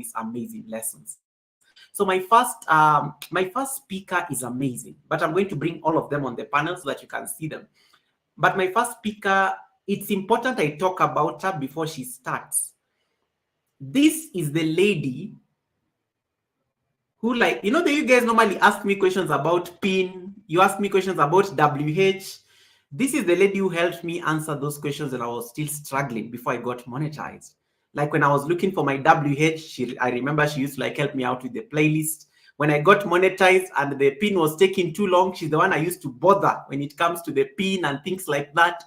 these amazing lessons. So my first speaker is amazing, but I'm going to bring all of them on the panel so that you can see them. But my first speaker, it's important I talk about her before she starts. This is the lady who, like, you know, you guys normally ask me questions about PIN, you ask me questions about WH. This is the lady who helped me answer those questions when I was still struggling before I got monetized. Like when I was looking for my WH, I remember she used to like help me out with the playlist. When I got monetized and the PIN was taking too long, she's the one I used to bother when it comes to the PIN and things like that.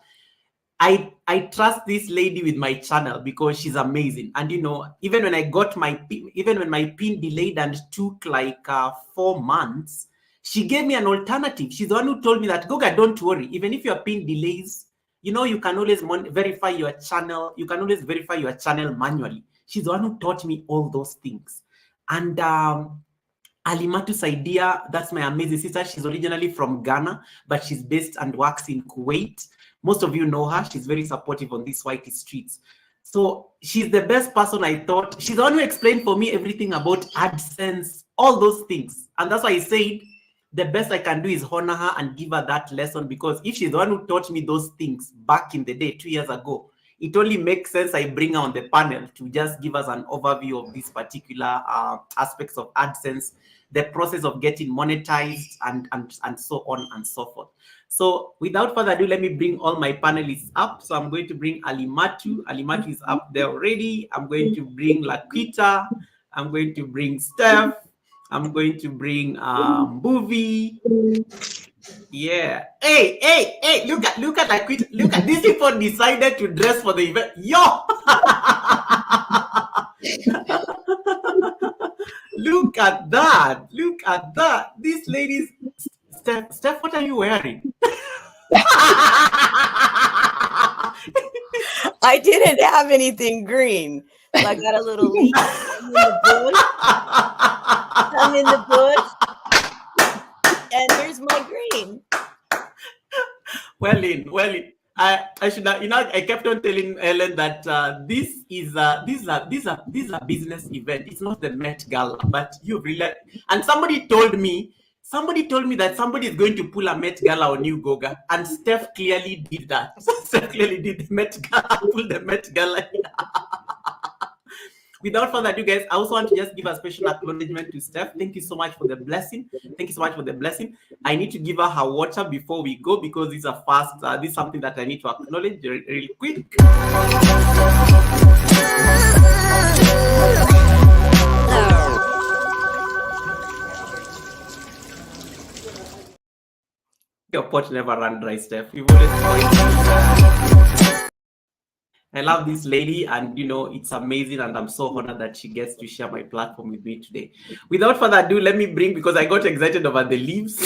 I trust this lady with my channel because she's amazing. And you know, even when I got my PIN, even when my PIN delayed and took like 4 months, she gave me an alternative. She's the one who told me that, Goga, don't worry. Even if your PIN delays, you know, you can always verify your channel. You can always verify your channel manually. She's the one who taught me all those things. And Alimatu Saidia, that's my amazing sister. She's originally from Ghana, but she's based and works in Kuwait. Most of you know her. She's very supportive on these whitey streets. So she's the best person, I thought. She's the one who explained for me everything about AdSense, all those things. And that's why I said the best I can do is honor her and give her that lesson, because if she's the one who taught me those things back in the day, 2 years ago, it only makes sense I bring her on the panel to just give us an overview of these particular aspects of AdSense, the process of getting monetized, and so on and so forth. So without further ado, let me bring all my panelists up. So I'm going to bring Alimatu. Alimatu is up there already. I'm going to bring Laquita. I'm going to bring Steph. I'm going to bring Mbuvi. Yeah. Hey, look at Laquita. Look at these people decided to dress for the event. Yo! Look at that. Look at that. These ladies. Steph, what are you wearing? I didn't have anything green. So I got a little leaf. I'm in the bush. And here's my green. Well in. I should have, you know, I kept on telling Ellen that this is a business event. It's not the Met Gala, but you really, and somebody told me that somebody is going to pull a Met Gala on you, Goga, and Steph clearly did that. Steph clearly did the Met Gala, pull the Met Gala. Without further ado, guys, I also want to just give a special acknowledgement to Steph. Thank you so much for the blessing. Thank you so much for the blessing. I need to give her her water before we go, because this is a fast. This is something that I need to acknowledge really quick. Your pot never run dry, Steph. You've always I love this lady, and you know, it's amazing, and I'm so honored that she gets to share my platform with me today. Without further ado, let me bring, because I got excited over the leaves,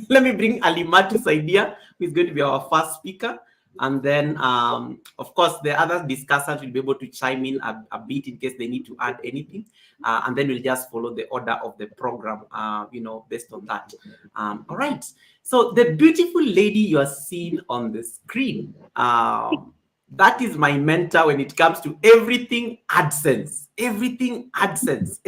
let me bring Alimatu Saidia, who is going to be our first speaker. And then, of course, the other discussants will be able to chime in a bit in case they need to add anything. And then we'll just follow the order of the program, you know, based on that. All right. So the beautiful lady you are seeing on the screen, that is my mentor when it comes to everything AdSense, everything AdSense,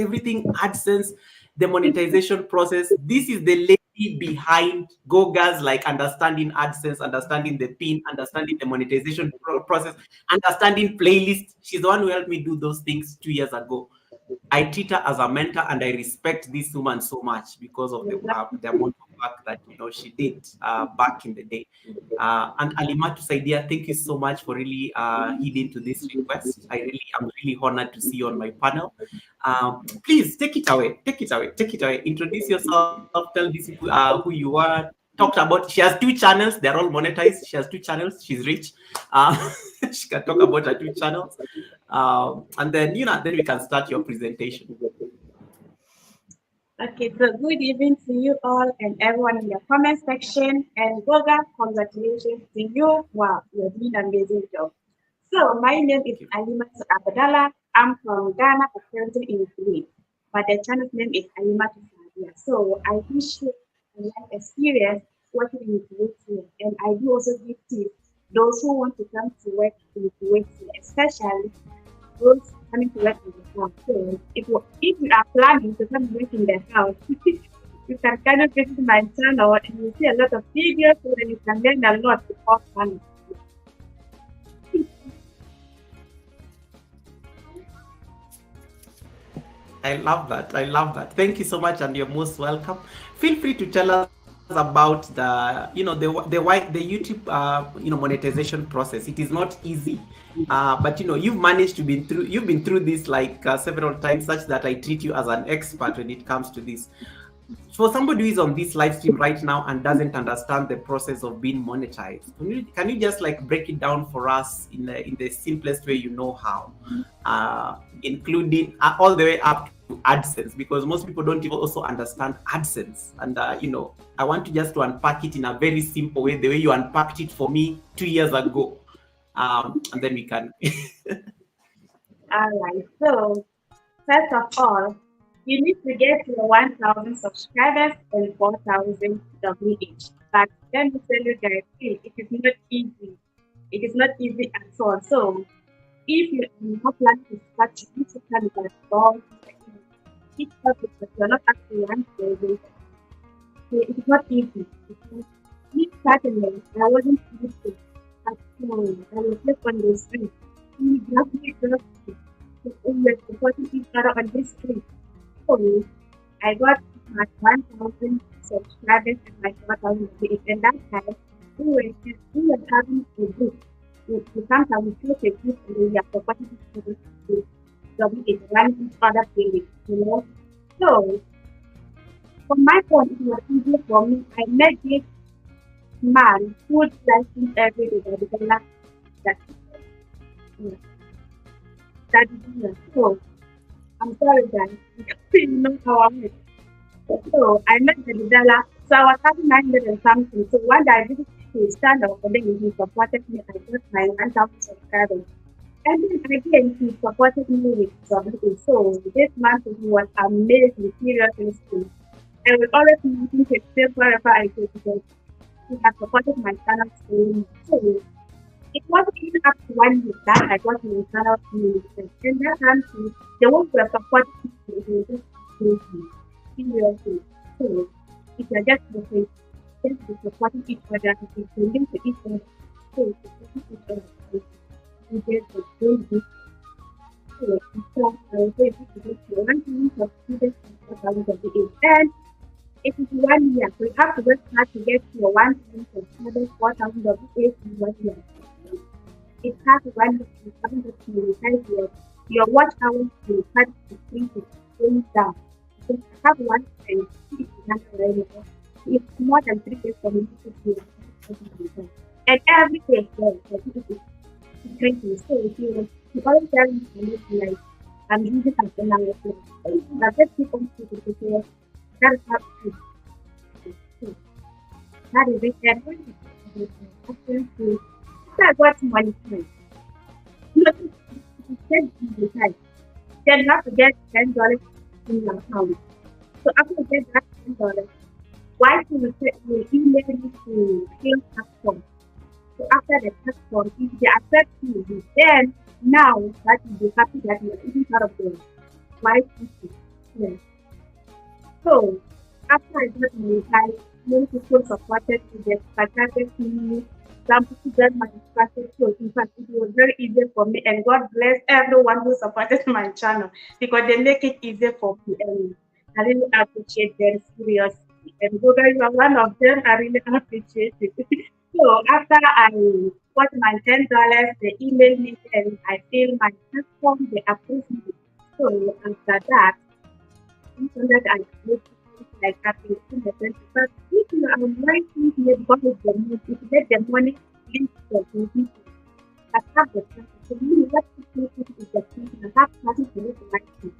the monetization process. This is the lady behind Goga's, like understanding AdSense, understanding the PIN, understanding the monetization process, understanding playlist. She's the one who helped me do those things 2 years ago. I treat her as a mentor, and I respect this woman so much because of the amount of work that, you know, she did back in the day. And Alimatu Saidia, thank you so much for really heeding to this request. I'm really honored to see you on my panel. Please take it away. Introduce yourself. Tell these people who you are. Talked about, she has 2 channels. They're all monetized. She has 2 channels. She's rich. She can talk about her 2 channels. And then, you know, then we can start your presentation. Okay, so good evening to you all and everyone in the comment section. And Goga, congratulations to you. Wow, you're doing an amazing job. So my name is Alimatu Abdallah. I'm from Ghana, currently in Kuwait, but the channel's name is Alimatu Saidia. So I do share a life experience working in Kuwait here, and I do also give tips those who want to come to work in Kuwait, especially those coming to work in the house. So if you are planning to come work in the house, you can kind of visit my channel and you see a lot of videos so that you can learn a lot before planning. I love that. I love that. Thank you so much, and you're most welcome. Feel free to tell us about the the YouTube monetization process. It is not easy, but you've been through this like several times, such that I treat you as an expert when it comes to this. For somebody who is on this live stream right now and doesn't understand the process of being monetized, can you just like break it down for us in the simplest way you know how, including all the way up to AdSense, because most people don't even also understand AdSense. And I want to just to unpack it in a very simple way, the way you unpacked it for me 2 years ago, and then we can. All right. So first of all, you need to get your 1,000 subscribers and 4,000 WH. But let me tell you guys, it is not easy. It is not easy at all. So if you are not planning to start, you need to plan it all. Each topic that you are not actually answering, it is not easy. Me certainly, I wasn't used to at all. I was just on the street. We just we were supporting each other on this street. So I got my 1,000 subscribers and my 4,000 WH. And that time, we were having a group. We sometimes we create a group and we are supporting each other to WH, running each other pages, So from my point, it was easy for me. I met this man who would like me every day because that so I'm sorry guys, you know how I met. So I met the Didala. So I was having 900 and something. So one day I visited his channel and then he supported me. I got my 1,000 subscribers. And then again he supported me with something. So this month he was amazing, seriously. I will always mention his face wherever I go because he has supported my channel so much. So it wasn't even up to 1 year that I got my channel community. And that time the ones who were supporting me, they just seriously. So if you're just looking, just be supporting each other, be listening to each other, so supporting each other, you get the same gift. So I will say this is the 1,000 subscribers and 4,000 WH. And it is 1 year, so you have to work hard to get your 1,000 subscribers, 4,000 WH in 1 year. It has 1 year to come to monetize your watch hours to start to increase it going down. So I have one friend, it's more than 3 days for me to do it. And every day, it's increasing. So he always tells me, like, I'm using something now. But just keep on speaking because that is how it is. That is it. And I got money time. Then you have to get $10 in your account. So after you get that $10, why will email you to fill platform? So after the platform, if they accept you, then now that you be happy that you are even part of the white people. Yes. So after I got monetized, many people supported me, they supported me. Some people got my instructions. So in fact, it was very easy for me. And God bless everyone who supported my channel because they make it easier for me. And I really appreciate them seriously. And Goga, you are one of them. I really appreciate it. So after I got my $10, they emailed me and I filled my platform. They approved me. So after that, I made like application but if you are writing here because of the money, if you get the money, leave the people. I have the time. So you what to do is the thing. I have nothing to do to my team.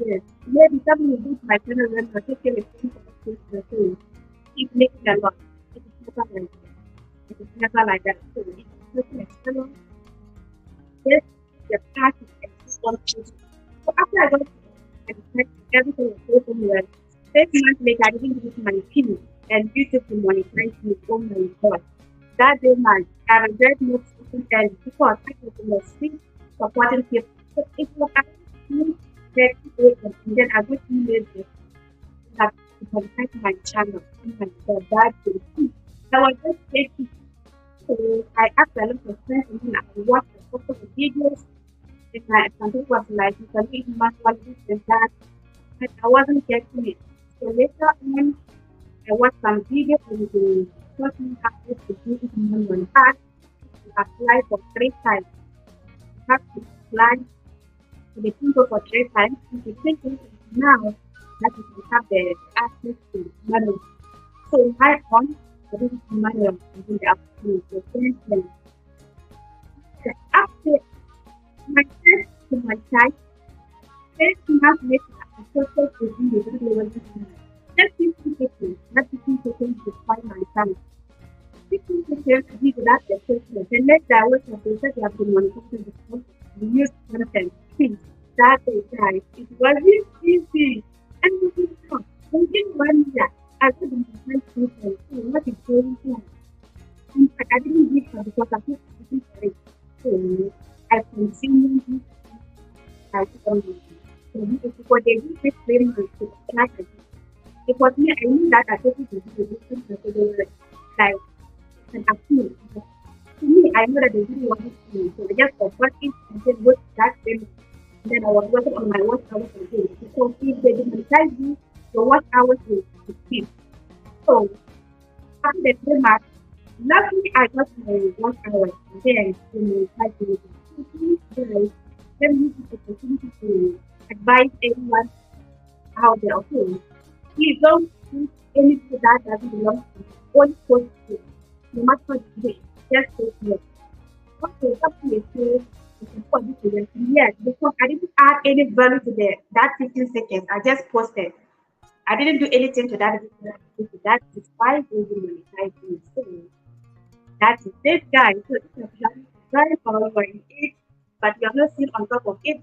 Yes. Maybe something will do to my channel and I take care of things the same. It's making a lot. It is never like that. It is never like that. So it's making a channel. Yes, the path is on. So after I got everything was so well. 6 months later, I didn't use my PIN and YouTube to monetize me. Oh my God. That day, man, I regret not speaking early because I was in the street supporting people. So it was actually very great, and then I got email that to contact my channel. Oh my God, that day. I was just taking. So I asked a lot of friends and then I watched a couple of videos. And my something was like, you can do manual this and that. But I wasn't getting it. So later on, I watched some videos and they taught me how to do it manually. I had to apply for 3 times. I have to apply to the people for 3 times. And the thing is now that you can have the access to manual. So my on, I didn't manual until the afternoon. So then, after my test to my site, first month later, I posted to do the video was just 15 seconds, not 15 seconds to find my time. 15 seconds to do that the first. The next I was supposed to have been monitoring the news content. That day, guys, it wasn't easy. And it was not. Within 1 year, I couldn't find people. So what is going on? In fact, I didn't give her because I was looking for it. So I continued I for they did this very much to track it. Because me, I knew that I thought it was a different methodology, like an appeal. To me, I know that they didn't want it to me. So I just forgot it and then wrote that thing. Then I was working on my watch hours again. Because if they demonetize you, your watch hours will skip. So after the 3 months, luckily I got my watch hours and then demonetize you. Guys, let me use this opportunity to advise everyone how they're okay. Please don't do anything that doesn't belong to you. Only post it. No matter what you do, just post it. Okay, something is saying you can put this to yes, because I didn't add any value to that 15 seconds. I just posted. I didn't do anything to that. That is why they will monetize me. So that's this guy. So it's a very powerful in it, but you're not still on top of it.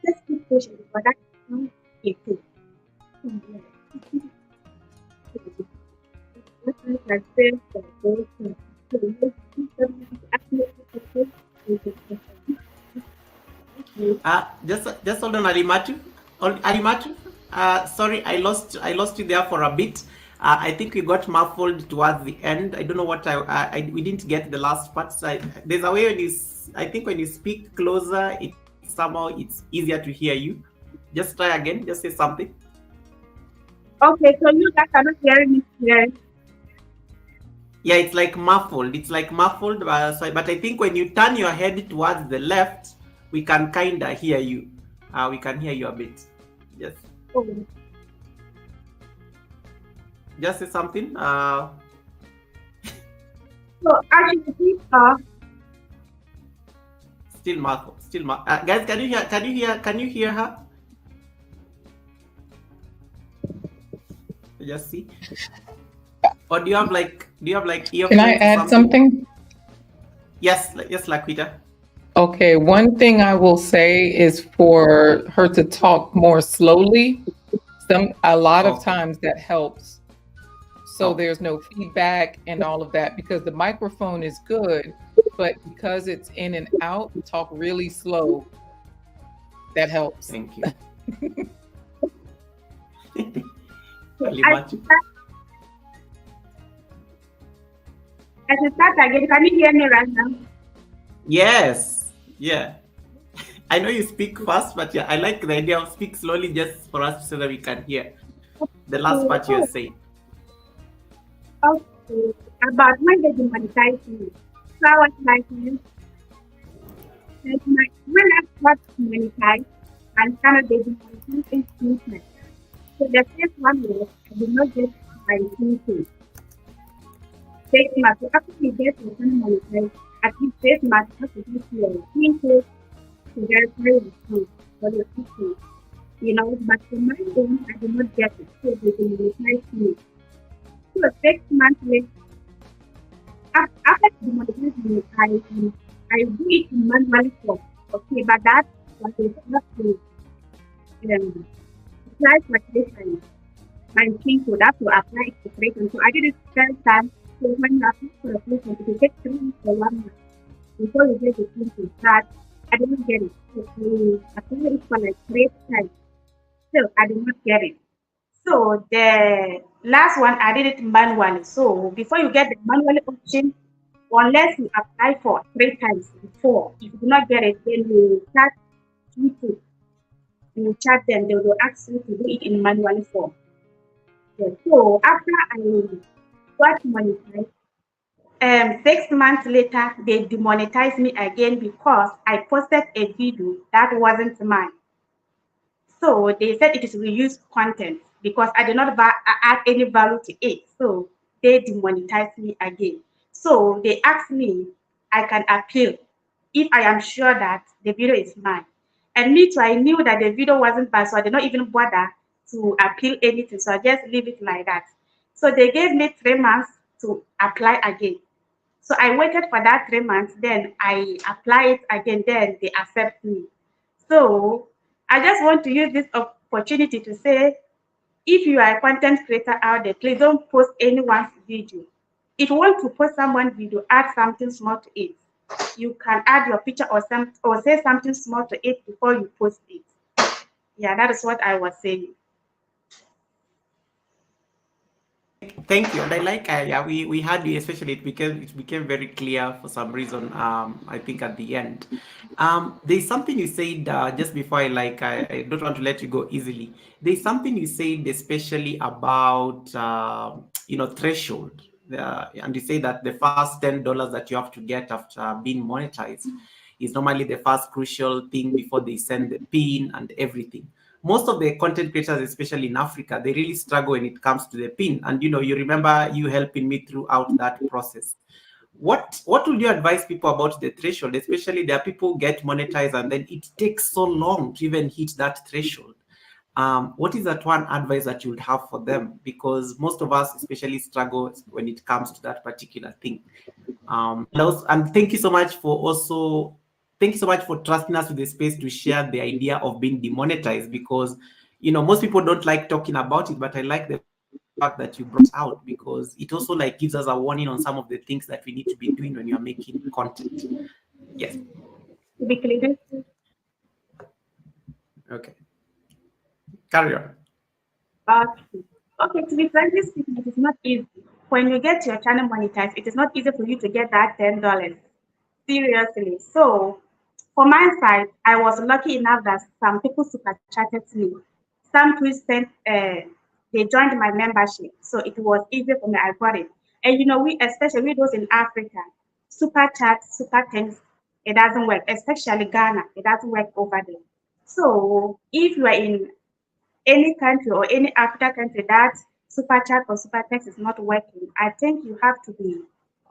Just keep pushing but that's not it too. Just hold on, Alimatu. Alimatu. Sorry, I lost you there for a bit. I think we got muffled towards the end. I don't know what we didn't get the last part. So there's a way when you speak closer, somehow it's easier to hear you. Just try again. Just say something. Okay, so you guys are not hearing me clearly. Yeah, it's like muffled. But I think when you turn your head towards the left, we can kind of hear you. We can hear you a bit. Yes. Oh. Just say something. So actually, still muffled. Guys, can you hear her? Just see. Or do you have like earphones? Can I add something? Yes, Laquita. Okay, one thing I will say is for her to talk more slowly. A lot of times that helps. So there's no feedback and all of that, because the microphone is good, but because it's in and out, talk really slow. That helps. Thank you. I should start again. Can you hear me right now? Yes. Yeah. I know you speak fast, but yeah, I like the idea of speak slowly just for us so that we can hear the last part you're saying. Okay. About when they demonetize me. So I was like when I got monetized, I started the demonetization movement. So the first one was I did not get my income. Take my so after you get your monetized, at least take my to get your income to verify your account for your people. You know, but for my own, I did not get it. So they demonetized me. So 6 months later, after the monetization, I do it in manual form. Okay, but that was not to apply for creation. My thing to that to apply it to creation. So I did it first time. So when you apply for a creation, it will take 3 weeks or 1 month before you get the thing to start I didn't get it. So I applied it for like 3 times. Still, I did not get it. So the last one, I did it manually. So before you get the manual option, unless you apply for 3 times before, if you do not get it, then you start YouTube. You chat them, they will ask you to do it in manual form. Yes. So after I got monetized, 6 months later, they demonetized me again because I posted a video that wasn't mine. So they said it is reused content because I did not add any value to it. So they demonetized me again. So they asked me I can appeal if I am sure that the video is mine. And me too, I knew that the video wasn't bad, so I did not even bother to appeal anything. So I just leave it like that. So they gave me 3 months to apply again. So I waited for that 3 months, then I apply it again, then they accept me. So I just want to use this opportunity to say, if you are a content creator out there, please don't post anyone's video. If you want to post someone's video, add something small to it. You can add your picture or say something small to it before you post it. Yeah, that is what I was saying. Thank you. And I like, yeah, we had you, especially it became very clear for some reason. I think at the end, there's something you said just before. I don't want to let you go easily. There's something you said, especially about threshold. And you say that the first $10 that you have to get after being monetized is normally the first crucial thing before they send the pin and everything. Most of the content creators, especially in Africa, they really struggle when it comes to the pin. And you remember you helping me throughout that process. What would you advise people about the threshold? Especially there are people who get monetized and then it takes so long to even hit that threshold. What is that one advice that you would have for them? Because most of us especially struggle when it comes to that particular thing. And thank you so much for trusting us with the space to share the idea of being demonetized, because most people don't like talking about it, but I like the fact that you brought out, because it also gives us a warning on some of the things that we need to be doing when you're making content. Yes. To be clear. Okay. Carry on. Okay, to be frankly speaking, it is not easy. When you get your channel monetized, it is not easy for you to get that $10. Seriously. So for my side, I was lucky enough that some people super chatted me. Some tweets sent, they joined my membership. So it was easy for me. I got it. And especially those in Africa, super chat, super thanks, it doesn't work, especially Ghana. It doesn't work over there. So if you are in any country or any African country that super chat or super text is not working, I think you have to be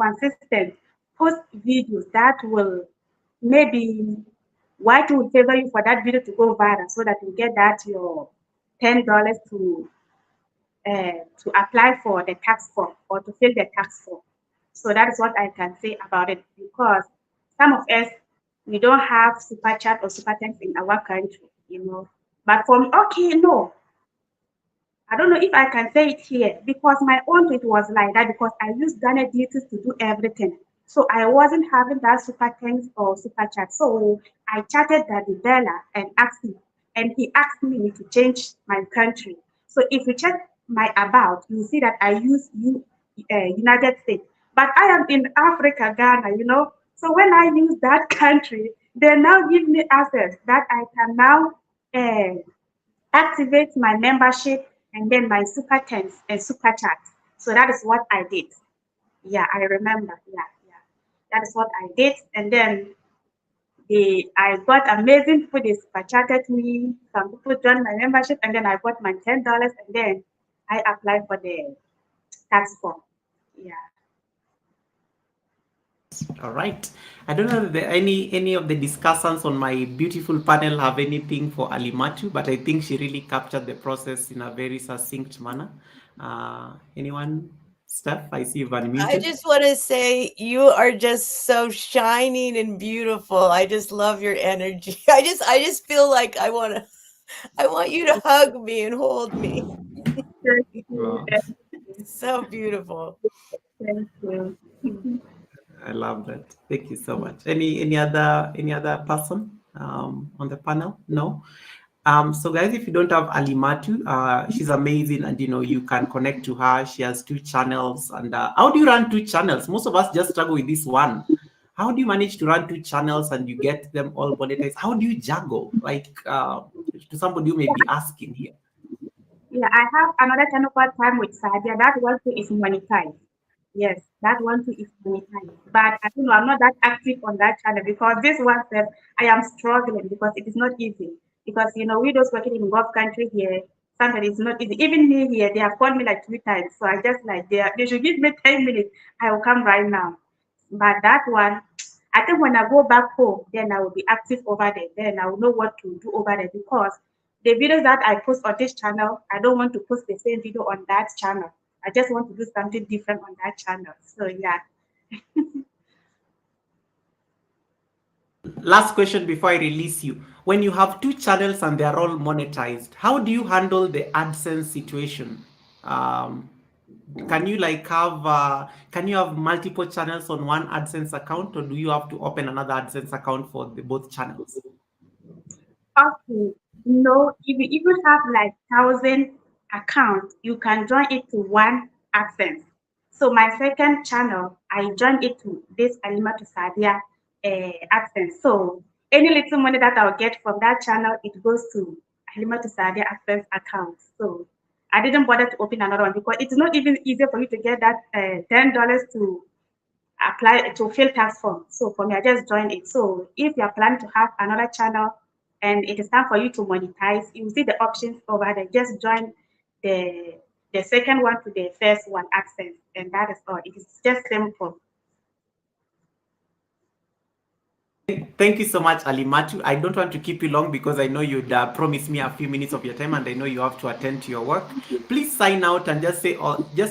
consistent. Post videos that will maybe what will favor you for that video to go viral so that you get that your $10 to apply for the tax form or to fill the tax form. So that is what I can say about it, because some of us we don't have super chat or super text in our country. But no, I don't know if I can say it here, because my own tweet was like that because I used Ghana duties to do everything. So I wasn't having that super thanks or super chat. So I chatted Daddy Bella and asked him, and he asked me to change my country. So if you check my about, you see that I use United States, but I am in Africa, Ghana. So when I use that country, they now give me access that I can now activate my membership and then my super thanks and super chat. So that is what I did. Yeah, I remember. Yeah. That is what I did. And then I got amazing people. They super chatted me. Some people joined my membership, and then I got my $10, and then I applied for the tax form. Yeah. All right. I don't know if any of the discussants on my beautiful panel have anything for Alimatu, but I think she really captured the process in a very succinct manner. Anyone? Steph, I see you've unmuted. I just want to say you are just so shining and beautiful. I just love your energy. I just feel like I want you to hug me and hold me. Wow. So beautiful. Thank you. I love that. Thank you so much. Any other person on the panel? No. So guys, if you don't have Alimatu, she's amazing, and you can connect to her. She has 2 channels. And how do you run 2 channels? Most of us just struggle with this one. How do you manage to run 2 channels and you get them all monetized? How do you juggle? Like to somebody who may be asking here. Yeah, I have another channel called Time with Sadia. That one too is monetized. Yes, that one too is monetized. But I don't know, I'm not that active on that channel because this one said I am struggling because it is not easy. Because we those working in Gulf country here, sometimes it's not easy. Even me here, they have called me like 3 times. So I just like they should give me 10 minutes. I will come right now. But that one, I think when I go back home, then I will be active over there. Then I will know what to do over there because the videos that I post on this channel, I don't want to post the same video on that channel. I just want to do something different on that channel. So yeah. Last question before I release you. When you have 2 channels and they are all monetized, how do you handle the AdSense situation? Can you can you have multiple channels on one AdSense account, or do you have to open another AdSense account for both channels? Okay. No, if you have like 1,000 accounts, you can join it to one AdSense. So my second channel, I joined it to this Alimatu Sadia AdSense. So any little money that I'll get from that channel, it goes to Alimatu Sadia AdSense account. So I didn't bother to open another one because it's not even easier for you to get that $10 to apply to fill tax form. So for me, I just joined it. So if you are planning to have another channel and it is time for you to monetize, you see the options over there. Just join the second one to the first one AdSense, and that is all. It is just simple. Thank you so much, Alimatu. I don't want to keep you long because I know you'd promised me a few minutes of your time, and I know you have to attend to your work. Please sign out and just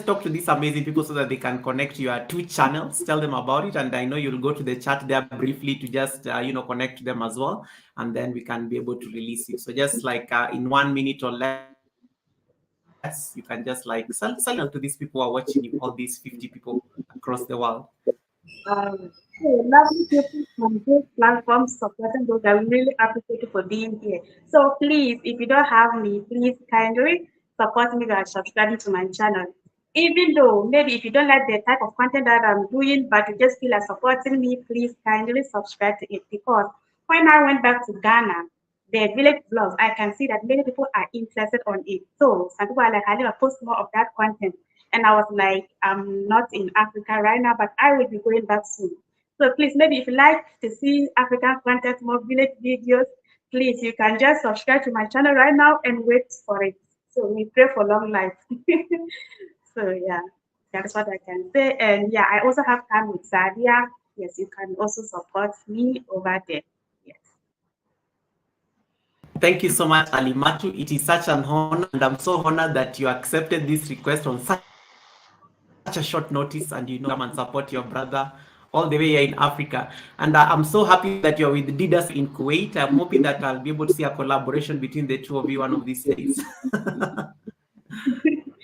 talk to these amazing people so that they can connect to your 2 channels. Tell them about it, and I know you'll go to the chat there briefly to just connect to them as well, and then we can be able to release you. So just like in 1 minute or less, you can just like sign out to these people who are watching you, all these 50 people across the world. So lovely people from this platform supporting those. I really appreciate you for being here. So please, if you don't have me, please kindly support me by subscribing to my channel. Even though maybe if you don't like the type of content that I'm doing, but you just feel like supporting me, please kindly subscribe to it. Because when I went back to Ghana, the village vlogs, I can see that many people are interested on it. So some people are like, I need to post more of that content. And I was like, I'm not in Africa right now, but I will be going back soon. So please, maybe if you like to see African content, more village videos, please, you can just subscribe to my channel right now and wait for it. So we pray for long life. So yeah, that's what I can say. And yeah, I also have Time with Sadia. Yes, you can also support me over there. Yes. Thank you so much, Alimatu. It is such an honor, and I'm so honored that you accepted this request on such a short notice, and come and support your brother all the way here in Africa. And I'm so happy that you're with Didas in Kuwait. I'm hoping that I'll be able to see a collaboration between the 2 of you one of these days.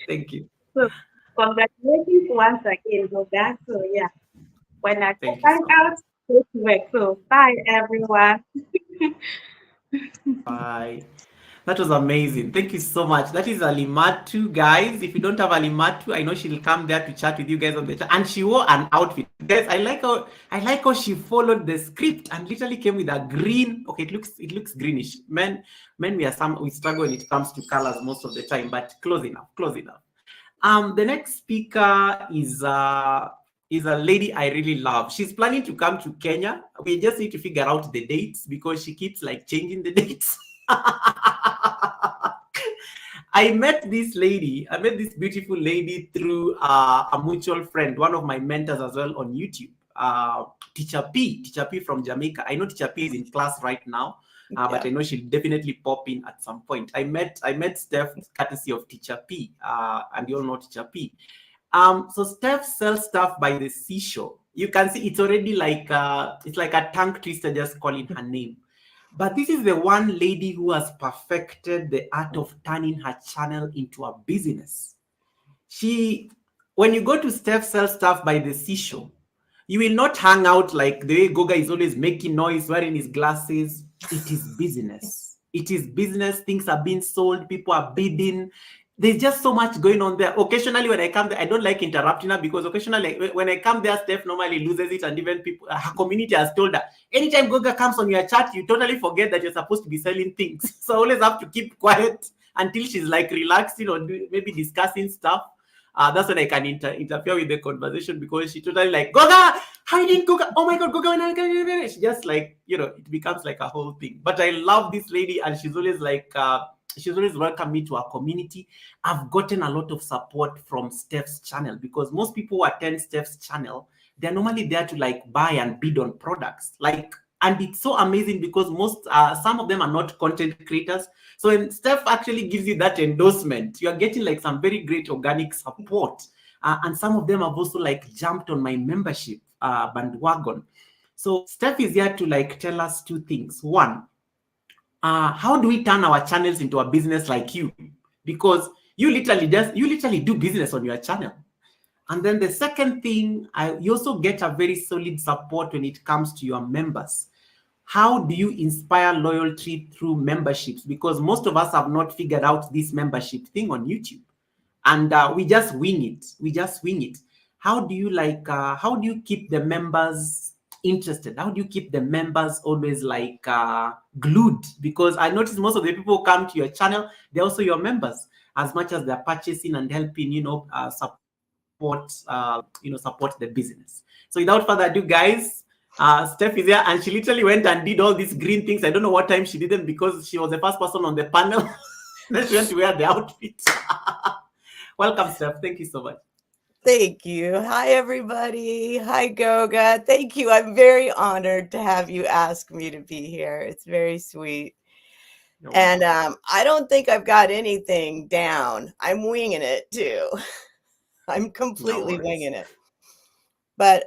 Thank you. So congratulations once again, Goga. So yeah, when I come out, go to work. So bye everyone. Bye. That was amazing. Thank you so much. That is Alimatu, guys. If you don't have Alimatu, I know she'll come there to chat with you guys on the chat. And she wore an outfit. Guys, I like how she followed the script and literally came with a green. Okay, it looks greenish. Men we struggle when it comes to colors most of the time, but close enough. The next speaker is a lady I really love. She's planning to come to Kenya. We just need to figure out the dates because she keeps like changing the dates. I met this beautiful lady through a mutual friend, one of my mentors as well on YouTube, Teacher P from Jamaica. I know Teacher P is in class right now, but I know she'll definitely pop in at some point. I met Steph courtesy of Teacher P, and you all know Teacher P. So Steph sells stuff by the seashore. You can see it's already like it's like a tongue twister just calling her name. But this is the one lady who has perfected the art of turning her channel into a business. When you go to Steph sells stuff by the seashore, You will not hang out like the way Goga is always making noise, wearing his glasses. It is business. It is business. Things are being sold. People are bidding. There's just so much going on there. Occasionally, when I come there, I don't like interrupting her because occasionally, when I come there, Steph normally loses it, and even people, her community has told her, anytime Goga comes on your chat, you totally forget that you're supposed to be selling things. So I always have to keep quiet until she's like relaxing or maybe discussing stuff. That's when I can interfere with the conversation because she totally like, Goga, how you doing, Goga? Oh my God, Goga, she just like, it becomes like a whole thing. But I love this lady, and she's always like, she's always welcomed me to our community. I've gotten a lot of support from Steph's channel because most people who attend Steph's channel, they're normally there to like buy and bid on products. And it's so amazing because some of them are not content creators. So when Steph actually gives you that endorsement, you're getting like some very great organic support. And some of them have also like jumped on my membership bandwagon. So Steph is here to like tell us two things. One, how do we turn our channels into a business like you? Because you literally do business on your channel. And then the second thing, you also get a very solid support when it comes to your members. How do you inspire loyalty through memberships? Because most of us have not figured out this membership thing on YouTube, and we just wing it. How do you keep the members interested? How do you keep the members always like glued? Because I notice most of the people who come to your channel, they're also your members, as much as they're purchasing and helping, support the business. So without further ado, guys, Steph is here, and she literally went and did all these green things. I don't know what time she did them because she was the first person on the panel. Then she went to wear the outfit. Welcome, Steph. Thank you so much. Thank you. Hi, everybody. Hi, Goga. Thank you. I'm very honored to have you ask me to be here. It's very sweet. And I don't think I've got anything down. I'm winging it too. I'm completely winging it. But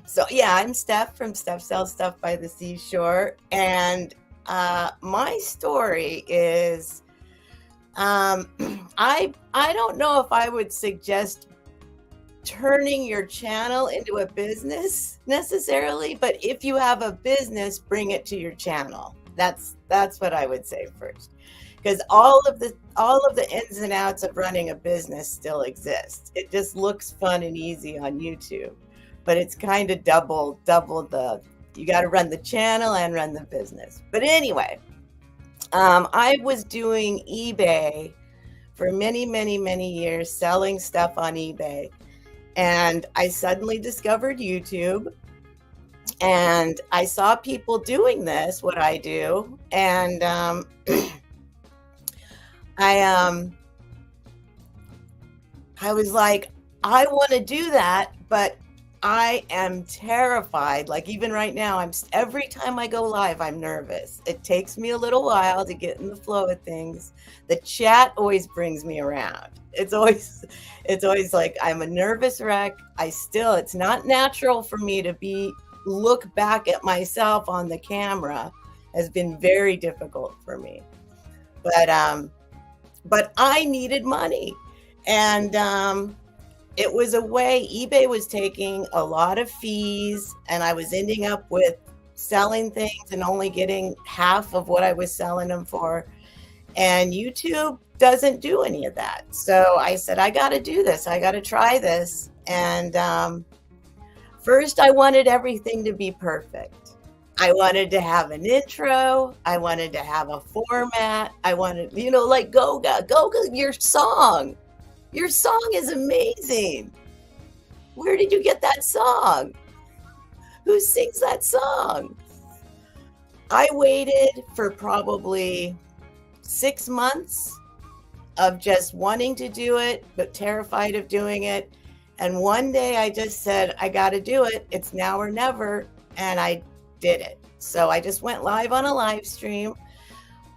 so yeah, I'm Steph from Steph Sells Stuff by the Seashore, and my story is I don't know if I would suggest turning your channel into a business necessarily, but if you have a business, bring it to your channel. That's what I would say first, because all of the ins and outs of running a business still exist. It just looks fun and easy on YouTube, but it's kind of double you got to run the channel and run the business. But anyway, I was doing eBay for many years, selling stuff on eBay, and I suddenly discovered YouTube. And I saw people doing this, what I do, and I was like, I want to do that, but I am terrified. Like even right now, every time I go live, I'm nervous. It takes me a little while to get in the flow of things. The chat always brings me around. It's always like I'm a nervous wreck. It's not natural for me to look back at myself on the camera. Has been very difficult for me. But I needed money, and it was a way. eBay was taking a lot of fees, and I was ending up with selling things and only getting half of what I was selling them for. And YouTube doesn't do any of that. So I said, I got to do this. I got to try this. And first, I wanted everything to be perfect. I wanted to have an intro. I wanted to have a format. I wanted, like Goga, your song is amazing. Where did you get that song? Who sings that song? I waited for probably 6 months of just wanting to do it, but terrified of doing it. And one day I just said, I got to do it. It's now or never. And I did it. So I just went live on a live stream.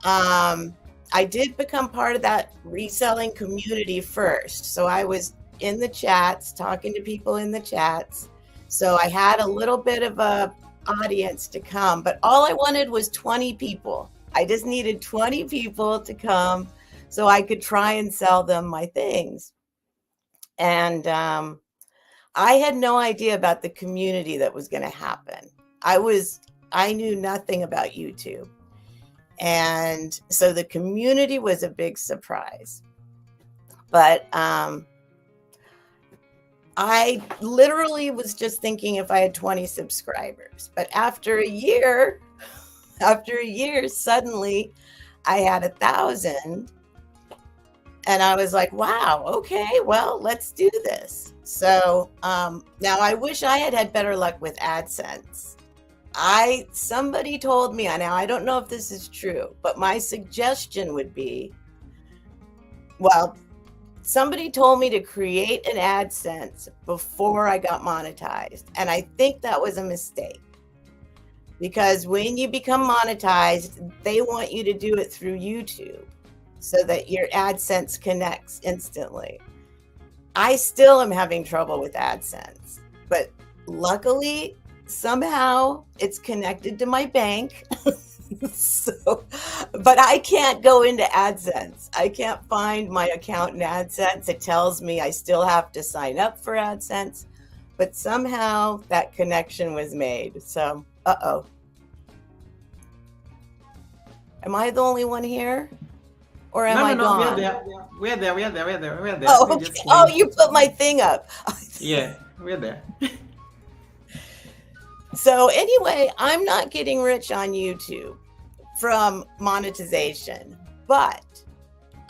I did become part of that reselling community first. So I was in the chats, talking to people in the chats. So I had a little bit of a audience to come, but all I wanted was 20 people. I just needed 20 people to come so I could try and sell them my things. And I had no idea about the community that was going to happen. I knew nothing about YouTube. And so the community was a big surprise. But I literally was just thinking if I had 20 subscribers. But after a year, suddenly I had 1,000. And I was like, wow, okay, well, let's do this. So now I wish I had better luck with AdSense. Somebody told me, now I don't know if this is true, but my suggestion would be, well, somebody told me to create an AdSense before I got monetized. And I think that was a mistake. Because when you become monetized, they want you to do it through YouTube so that your AdSense connects instantly. I still am having trouble with AdSense, but luckily, somehow it's connected to my bank. But I can't go into AdSense. I can't find my account in AdSense. It tells me I still have to sign up for AdSense, but somehow that connection was made. So, uh-oh. Am I the only one here? Or am I gone? We're there. Oh, okay. Oh, you put my thing up. Yeah, we're there. So anyway, I'm not getting rich on YouTube from monetization, but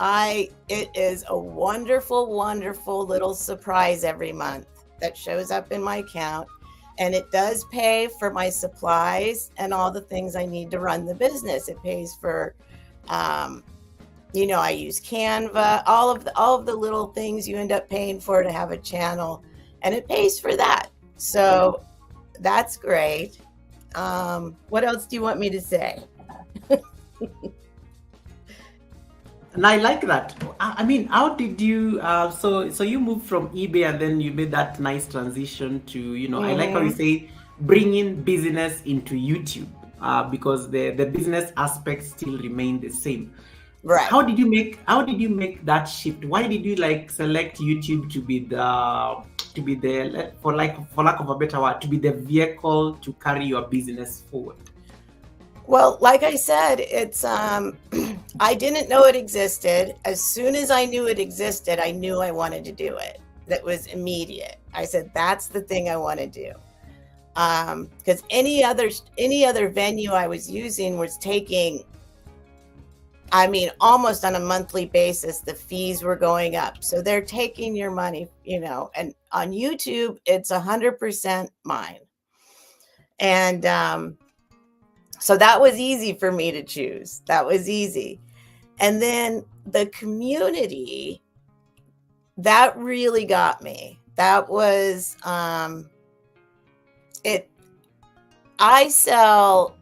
it is a wonderful, wonderful little surprise every month that shows up in my account. And it does pay for my supplies and all the things I need to run the business. It pays for, I use Canva, all of the little things you end up paying for to have a channel, and it pays for that. So that's great. What else do you want me to say? And I like that. I mean, how did you? So you moved from eBay and then you made that nice transition to, I like how you say bringing business into YouTube, because the business aspects still remain the same. Right. How did you make that shift? Why did you select YouTube to be the for lack of a better word, to be the vehicle to carry your business forward? Well, like I said, it's I didn't know it existed. As soon as I knew it existed, I knew I wanted to do it. That was immediate. I said, that's the thing I want to do. Because any other venue I was using was taking, almost on a monthly basis, the fees were going up. So they're taking your money, and on YouTube, it's 100% mine. And so that was easy for me to choose. That was easy. And then the community, that really got me. That was it. I sell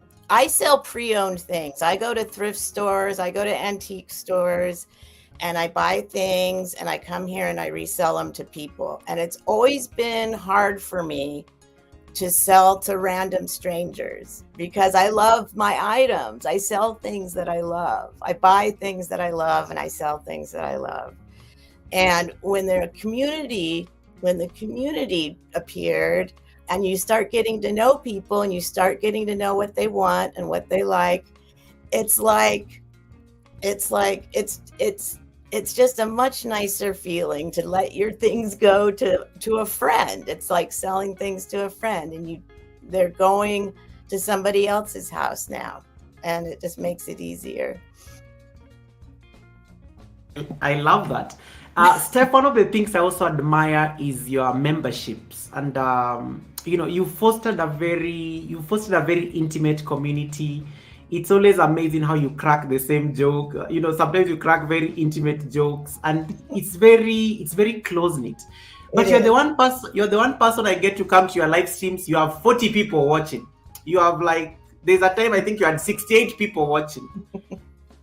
pre-owned things. I go to thrift stores, I go to antique stores, and I buy things, and I come here and I resell them to people. And it's always been hard for me to sell to random strangers because I love my items. I sell things that I love. I buy things that I love, and I sell things that I love. And when the community appeared, and you start getting to know people, and you start getting to know what they want and what they like, it's just a much nicer feeling to let your things go to a friend. It's like selling things to a friend, and they're going to somebody else's house now, and it just makes it easier. I love that. Steph, one of the things I also admire is your memberships, and you fostered a very intimate community. It's always amazing how you crack the same joke. Sometimes you crack very intimate jokes, and it's very close-knit. But you're the one person I get to come to your live streams. You have 40 people watching. You have there's a time I think you had 68 people watching.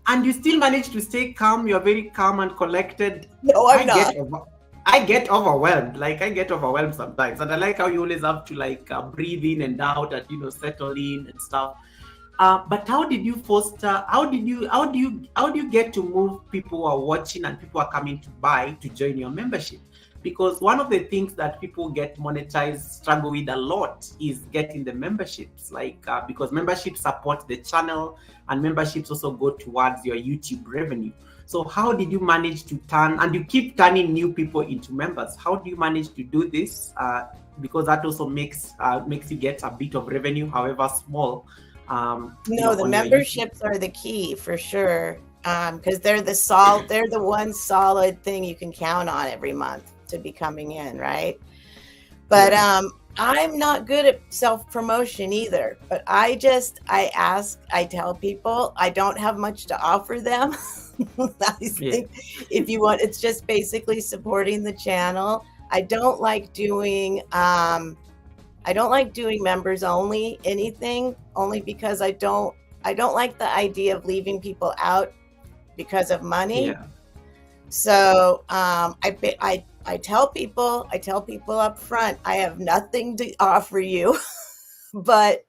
And you still manage to stay calm. You're very calm and collected. No, I'm not. I get overwhelmed. I get overwhelmed sometimes. And I like how you always have to breathe in and out and, settle in and stuff. But how did you foster, how do you get to move people who are watching and people are coming to buy to join your membership? because one of the things that people get monetized struggle with a lot is getting the memberships, because memberships support the channel and memberships also go towards your YouTube revenue. So how did you manage to turn, and you keep turning new people into members, how do you manage to do this? Because that also makes you get a bit of revenue, however small. No, the memberships are the key for sure, because they're the one solid thing you can count on every month to be coming in, right? But I'm not good at self-promotion either. But I tell people I don't have much to offer them. I think if you want, it's just basically supporting the channel. I don't like doing members only anything, only because I don't like the idea of leaving people out because of money. Yeah. So I tell people up front, I have nothing to offer you, but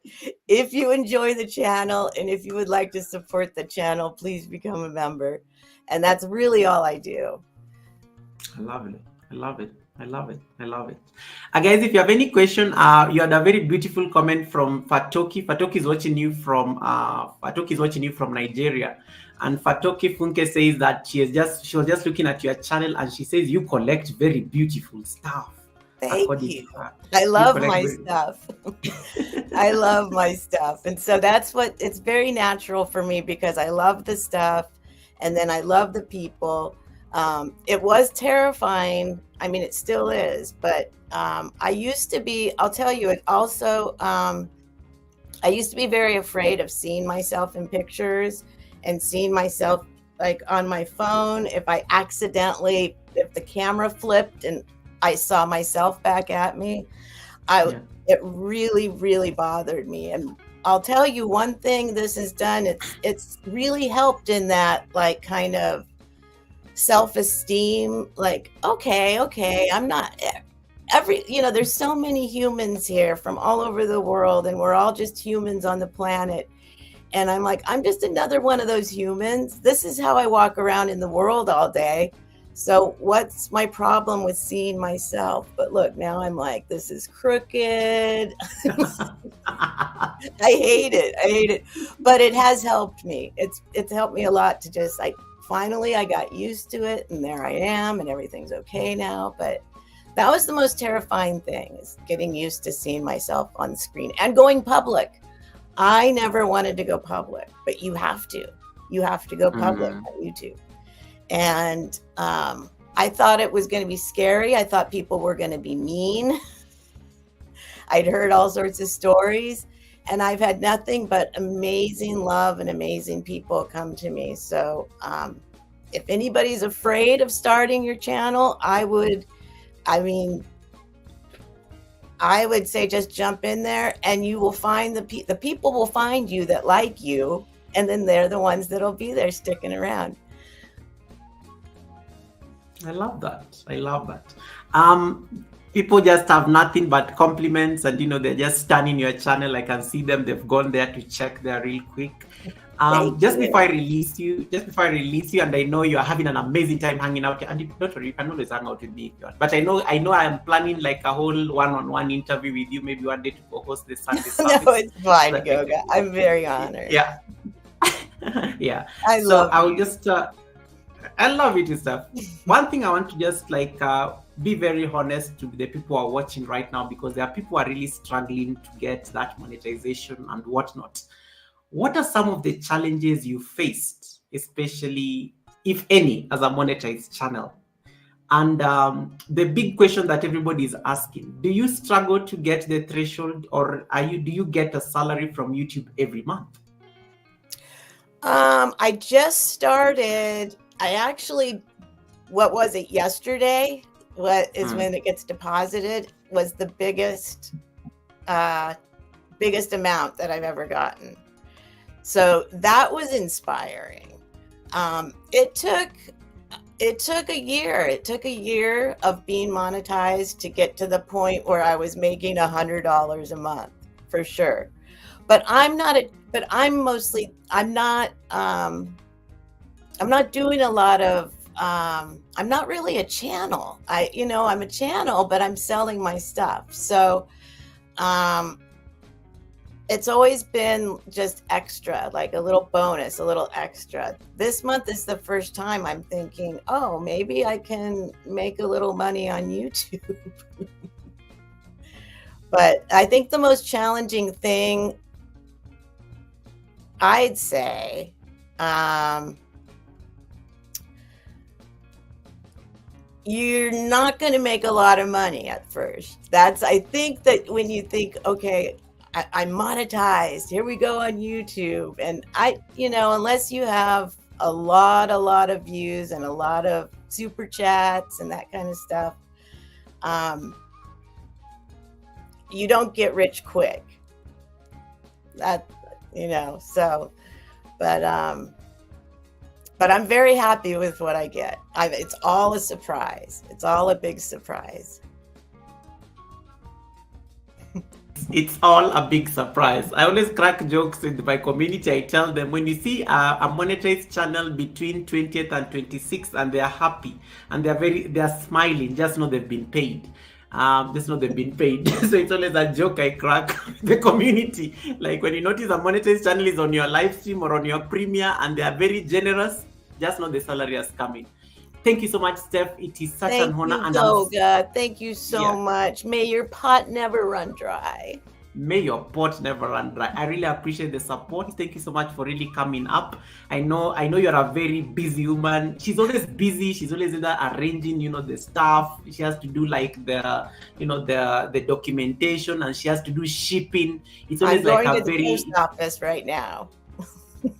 if you enjoy the channel and if you would like to support the channel, please become a member. And that's really all I do. I love it. I love it. I love it. I love it. Guys, if you have any question, you had a very beautiful comment from Fatoki. Fatoki is watching you from Nigeria. And Fatoki Funke says that she was just looking at your channel and she says you collect very beautiful stuff. Thank you. I love my stuff. I love my stuff. And so it's very natural for me because I love the stuff and then I love the people. It was terrifying. I mean, it still is, but I used to be, I'll tell you, it also, I used to be very afraid of seeing myself in pictures and seeing myself like on my phone. If the camera flipped and I saw myself back at me, it really, really bothered me. And I'll tell you one thing this has done, it's really helped in that like kind of self-esteem, like, okay, I'm not there's so many humans here from all over the world and we're all just humans on the planet. And I'm like, I'm just another one of those humans. This is how I walk around in the world all day. So what's my problem with seeing myself? But look, now I'm like, this is crooked. I hate it. But it has helped me. It's helped me a lot to just finally I got used to it and there I am and everything's okay now. But that was the most terrifying thing, is getting used to seeing myself on the screen and going public. I never wanted to go public, but you have to go public on YouTube. And I thought it was going to be scary. I thought people were going to be mean. I'd heard all sorts of stories and I've had nothing but amazing love and amazing people come to me. So if anybody's afraid of starting your channel, I would say just jump in there and you will find the people will find you that like you. And then they're the ones that'll be there sticking around. I love that. People just have nothing but compliments and they're just stunning your channel. I can see them. They've gone there to check there real quick. Before I release you, and I know you're having an amazing time hanging out, and don't worry, you can always hang out with me if you want. But I know I am planning like a whole one-on-one interview with you, maybe one day to co-host this Sunday service. No, it's fine, Goga. I'm very honored. Yeah. Yeah. I love it and stuff. One thing I want to just be very honest to the people who are watching right now, because there are people who are really struggling to get that monetization and whatnot. What are some of the challenges you faced, especially if any, as a monetized channel? And the big question that everybody is asking, do you struggle to get the threshold, or do you get a salary from YouTube every month? I just started. What was it, yesterday? What is when it gets deposited was the biggest amount that I've ever gotten. So that was inspiring. It took a year. It took a year of being monetized to get to the point where I was making $100 a month for sure. But I'm not doing a lot of I'm not really a channel. I'm a channel, but I'm selling my stuff. So it's always been just extra, like a little bonus, a little extra. This month is the first time I'm thinking, oh, maybe I can make a little money on YouTube. But I think the most challenging thing, I'd say, you're not going to make a lot of money at first. I think that when you think, okay, I'm monetized, here we go on YouTube. And unless you have a lot of views and a lot of super chats and that kind of stuff, you don't get rich quick. But I'm very happy with what I get. It's all a surprise. It's all a big surprise. It's all a big surprise. I always crack jokes with my community. I tell them, when you see a monetized channel between 20th and 26th and they are happy and they are smiling, just know they've been paid. Just know they've been paid. So it's always a joke I crack the community. Like when you notice a monetized channel is on your live stream or on your premiere and they are very generous, just know the salary is coming. Thank you so much, Steph. It is such an honor. Thank you, Goga. Thank you so much. May your pot never run dry. May your pot never run dry. I really appreciate the support. Thank you so much for really coming up. I know you're a very busy woman. She's always busy. She's always either arranging, the stuff. She has to do like the documentation, and she has to do shipping. It's always I'm like going a to the post office right now.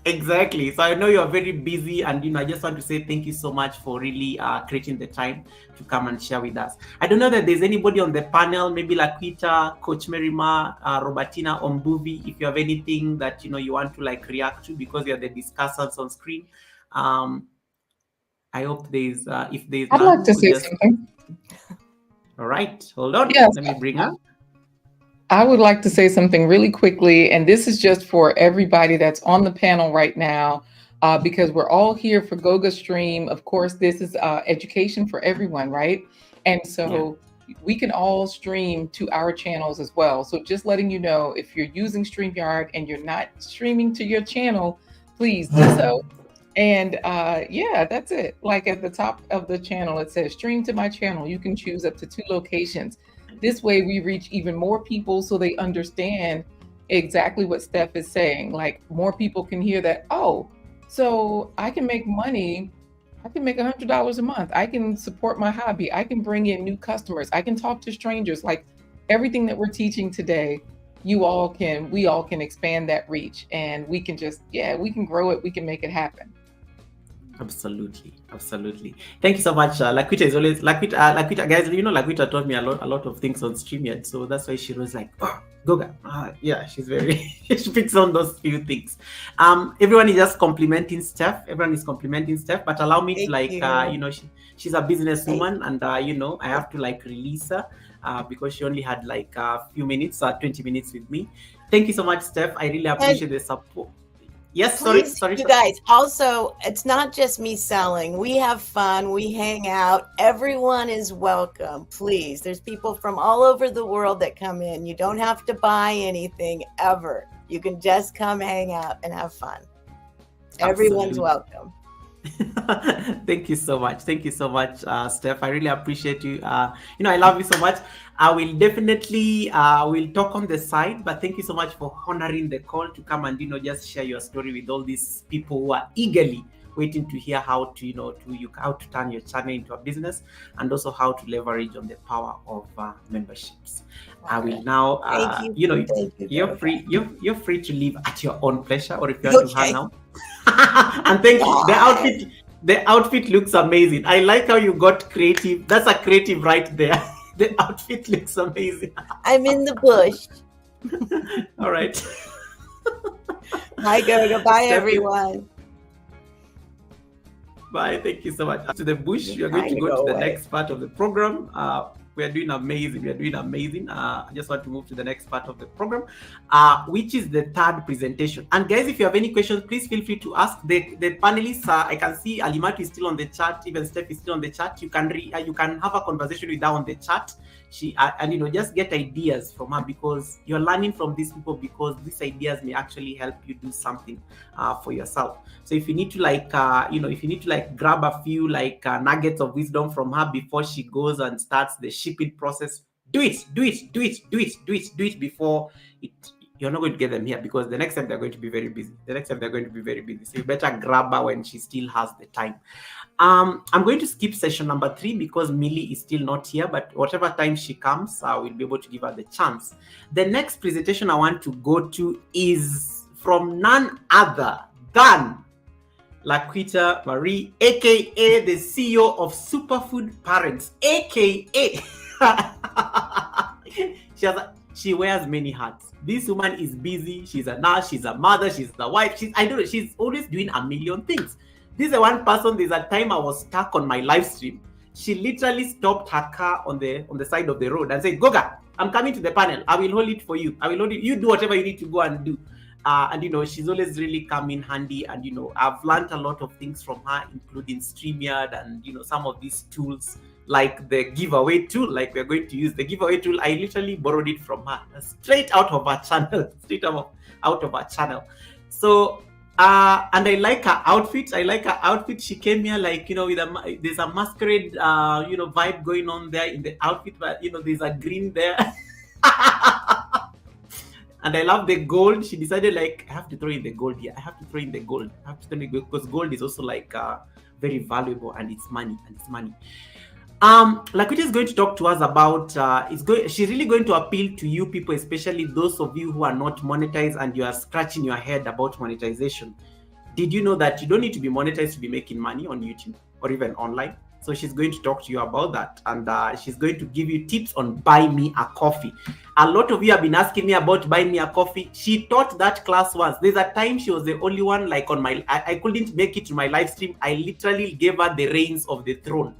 Exactly. So I know you're very busy, and I just want to say thank you so much for really creating the time to come and share with us. I don't know that there's anybody on the panel, maybe Laquita, Coach Merima, Robertina, Ombuvi, if you have anything that you want to react to, because you're the discussants on screen. I hope there's if there's I'd like to say something. All right, hold on. Yes. Let me bring up. I would like to say something really quickly, and this is just for everybody that's on the panel right now, because we're all here for Goga Stream. Of course, this is education for everyone, right? And so we can all stream to our channels as well. So just letting you know, if you're using StreamYard and you're not streaming to your channel, please do so. And that's it. Like at the top of the channel, it says stream to my channel. You can choose up to 2 locations. This way we reach even more people so they understand exactly what Steph is saying. Like more people can hear that, oh, so I can make money. I can make $100 a month. I can support my hobby. I can bring in new customers. I can talk to strangers. Like everything that we're teaching today, we all can expand that reach, and we can just, we can grow it. We can make it happen. Absolutely. Thank you so much. Laquita is always Laquita, guys. Laquita taught me a lot of things on StreamYard, so that's why she was like, "Oh, Goga." She's very she picks on those few things. Everyone is just complimenting Steph. But allow me to she's a businesswoman, and I have to release her because she only had a few minutes, 20 minutes with me. Thank you so much, Steph. I really appreciate the support. Yes, sorry. You guys, also, it's not just me selling. We have fun. We hang out. Everyone is welcome. Please. There's people from all over the world that come in. You don't have to buy anything ever. You can just come hang out and have fun. Everyone's welcome. Thank you so much, Steph. I really appreciate you. I love you so much. I will definitely will talk on the side, but thank you so much for honoring the call to come and just share your story with all these people who are eagerly waiting to hear how to how to turn your channel into a business, and also how to leverage on the power of memberships. I will now Thank you. You're free to leave at your own pleasure, or if you want to hang out. And thank you. The outfit looks amazing. I like how you got creative. That's a creative right there. The outfit looks amazing. I'm in the bush. All right. Bye, Goga. Bye, everyone. Bye. Thank you so much. To the bush, we are going to go to the next part of the program. We are doing amazing. We are doing amazing. I just want to move to the next part of the program, which is the third presentation. And guys, if you have any questions, please feel free to ask. The panelists, I can see Alimatu is still on the chat. Even Steph is still on the chat. You can have a conversation with her on the chat. And just get ideas from her, because you're learning from these people, because these ideas may actually help you do something for yourself. So if you need to grab a few nuggets of wisdom from her before she goes and starts the shipping process, do it before you're not going to get them here, because the next time they're going to be very busy. So you better grab her when she still has the time. I'm going to skip session number 3 because Millie is still not here, but whatever time she comes, I will be able to give her the chance. The next presentation I want to go to is from none other than Laquita Marie, aka the CEO of Superfood Parents, aka she wears many hats. This woman is busy. She's a nurse, she's a mother, she's the wife, she's always doing a million things. This is the one person. There's a time I was stuck on my live stream. She literally stopped her car on the side of the road and said, "Goga, I'm coming to the panel. I will hold it for you. I will hold it. You do whatever you need to go and do." And she's always really come in handy. And I've learned a lot of things from her, including StreamYard and some of these tools, like the giveaway tool. Like we're going to use the giveaway tool. I literally borrowed it from her, straight out of her channel. So. And I like her outfit. She came here with there's a masquerade vibe going on there in the outfit, but there's a green there. And I love the gold. She decided I have to throw in the gold here. Because gold is also very valuable, and it's money. Laquita is going to talk to us about she's really going to appeal to you people, especially those of you who are not monetized and you are scratching your head about monetization. Did you know that you don't need to be monetized to be making money on YouTube or even online? So she's going to talk to you about that, and she's going to give you tips on Buy Me a Coffee. A lot of you have been asking me about Buy Me a Coffee. She taught that class once. There's a time she was the only one on my I couldn't make it to my live stream. I literally gave her the reins of the throne.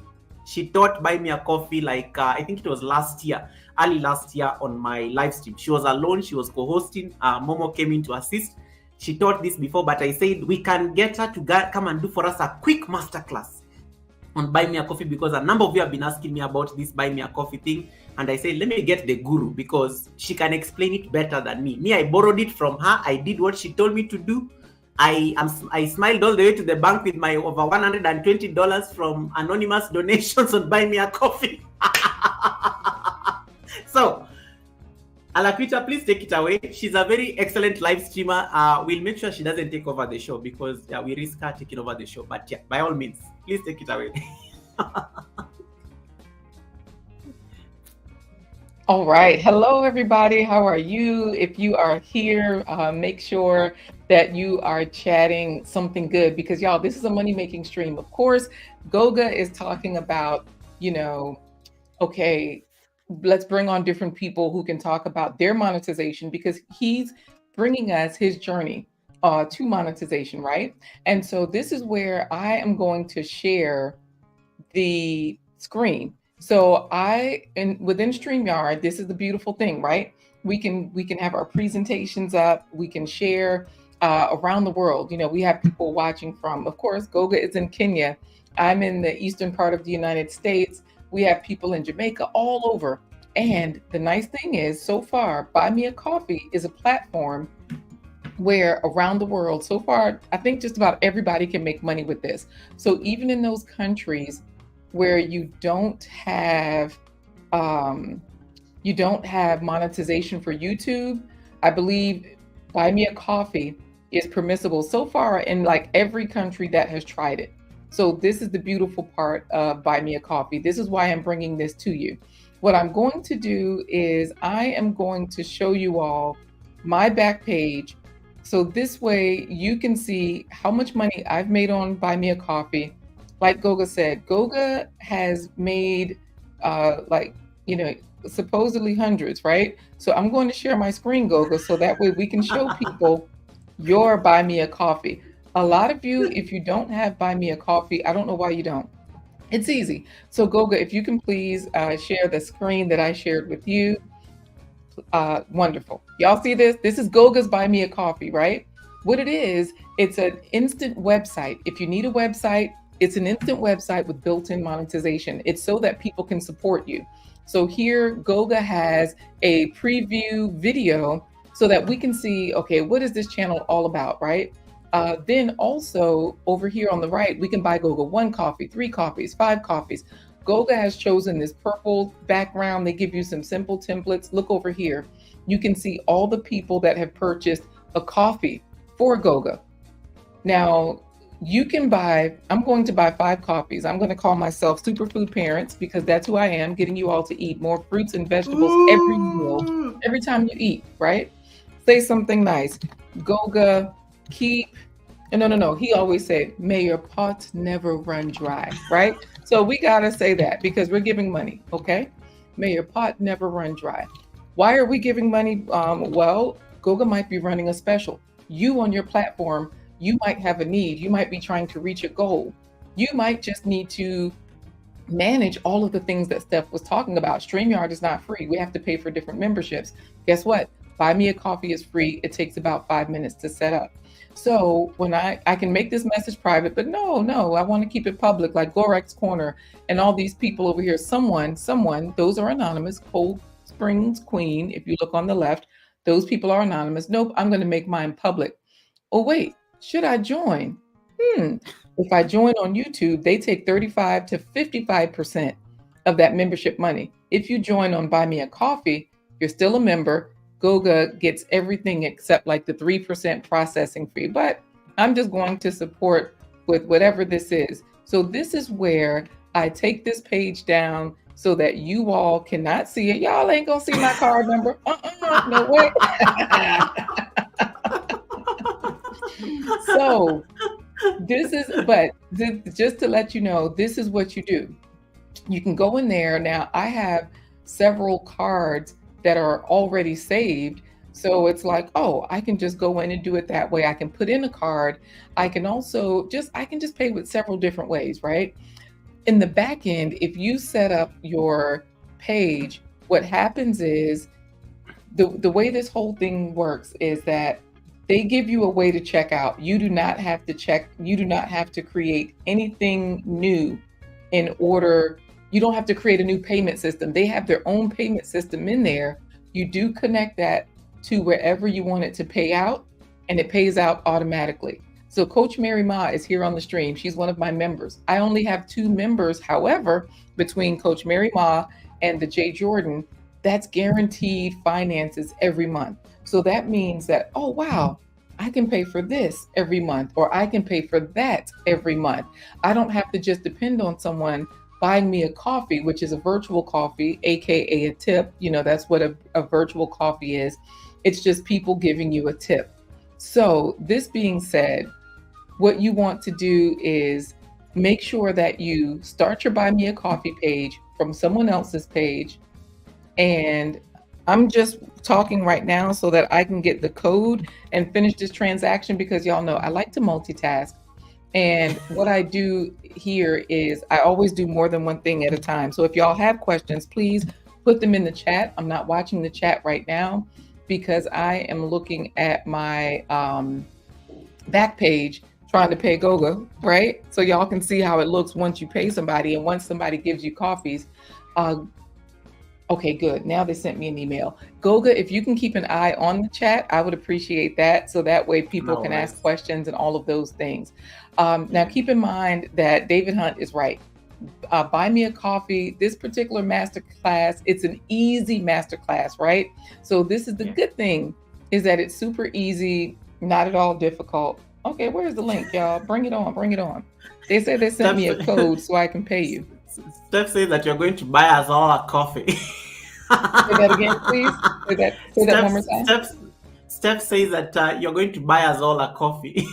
She taught Buy Me a Coffee I think it was early last year on my live stream. She was alone. She was co-hosting. Momo came in to assist. She taught this before, but I said we can get her to come and do for us a quick masterclass on Buy Me a Coffee, because a number of you have been asking me about this Buy Me a Coffee thing. And I said, let me get the guru, because she can explain it better than me. I borrowed it from her. I did what she told me to do. I smiled all the way to the bank with my over $120 from anonymous donations on Buy Me a Coffee. So, Laquita, please take it away. She's a very excellent live streamer. We'll make sure she doesn't take over the show, because we risk her taking over the show. But by all means, please take it away. All right. Hello, everybody. How are you? If you are here, make sure that you are chatting something good, because y'all, this is a money-making stream. Of course, Goga is talking about, okay, let's bring on different people who can talk about their monetization, because he's bringing us his journey to monetization, right? And so this is where I am going to share the screen. So within StreamYard, this is the beautiful thing, right? We can have our presentations up. We can share around the world. We have people watching from, of course, Goga is in Kenya. I'm in the eastern part of the United States. We have people in Jamaica, all over. And the nice thing is, so far, Buy Me a Coffee is a platform where around the world, so far, I think just about everybody can make money with this. So even in those countries where you don't have monetization for YouTube, I believe Buy Me a Coffee is permissible so far in every country that has tried it. So this is the beautiful part of Buy Me a Coffee. This is why I'm bringing this to you. What I'm going to do is I am going to show you all my back page. So this way you can see how much money I've made on Buy Me a Coffee. Like Goga said, Goga has made supposedly hundreds, right? So I'm going to share my screen, Goga, so that way we can show people your Buy Me a Coffee. A lot of you, if you don't have Buy Me a Coffee, I don't know why you don't. It's easy. So Goga, if you can please share the screen that I shared with you. Wonderful. Y'all see this? This is Goga's Buy Me a Coffee, right? What it is, it's an instant website. If you need a website, it's an instant website with built-in monetization. It's so that people can support you. So here, Goga has a preview video so that we can see, okay, what is this channel all about, right? Then also over here on the right, we can buy Goga 1 coffee, 3 coffees, 5 coffees. Goga has chosen this purple background. They give you some simple templates. Look over here. You can see all the people that have purchased a coffee for Goga. Now, you can buy, I'm going to buy 5 coffees. I'm going to call myself Superfood Parents because that's who I am, getting you all to eat more fruits and vegetables every meal, every time you eat, right? Say something nice. Goga, keep, no. He always said, may your pot never run dry, right? So we got to say that because we're giving money, okay? May your pot never run dry. Why are we giving money? Well, Goga might be running a special. You on your platform, you might have a need. You might be trying to reach a goal. You might just need to manage all of the things that Steph was talking about. StreamYard is not free. We have to pay for different memberships. Guess what? Buy Me a Coffee is free. It takes about 5 minutes to set up. So when I can make this message private, but no, I want to keep it public, like Gorex Corner and all these people over here. Someone, those are anonymous. Cold Springs Queen, if you look on the left, those people are anonymous. Nope, I'm going to make mine public. Oh, wait, should I join? If I join on YouTube, they take 35 to 55% of that membership money. If you join on Buy Me a Coffee, you're still a member. Goga gets everything except like the 3% processing fee, but I'm just going to support with whatever this is. So this is where I take this page down so that you all cannot see it. Y'all ain't gonna see my card number. No way. So this is, but just to let you know, this is what you do. You can go in there. Now I have several cards that are already saved. So it's like, oh, I can just go in and do it that way. I can put in a card. I can also just pay with several different ways, right? In the back end, if you set up your page, what happens is the way this whole thing works is that they give you a way to check out. You do not have to check. You do not have to create anything new in order. You don't have to create a new payment system. They have their own payment system in there. You do connect that to wherever you want it to pay out, and it pays out automatically. So Coach Mary Ma is here on the stream. She's one of my members. I only have 2 members. However, between Coach Mary Ma and the Jay Jordan, that's guaranteed finances every month. So that means that, oh, wow, I can pay for this every month, or I can pay for that every month. I don't have to just depend on someone buying me a coffee, which is a virtual coffee, AKA a tip. You know, that's what a virtual coffee is. It's just people giving you a tip. So this being said, what you want to do is make sure that you start your Buy Me a Coffee page from someone else's page. And I'm just talking right now so that I can get the code and finish this transaction, because y'all know I like to multitask. And what I do here is I always do more than one thing at a time. So if y'all have questions, please put them in the chat. I'm not watching the chat right now because I am looking at my back page trying to pay Goga, right? So y'all can see how it looks once you pay somebody and once somebody gives you coffees. Okay, good. Now they sent me an email. Goga, if you can keep an eye on the chat, I would appreciate that. So that way people can ask questions and all of those things. Now keep in mind that David Hunt is right. Buy Me a Coffee, this particular masterclass, it's an easy masterclass, right? So this is the good thing, is that it's super easy, not at all difficult. Okay, where's the link, y'all? Bring it on, bring it on. They said they sent me a code so I can pay you. Steph says that you're going to buy us all a coffee. Say that again, please. Say that one more time. Steph says that you're going to buy us all a coffee.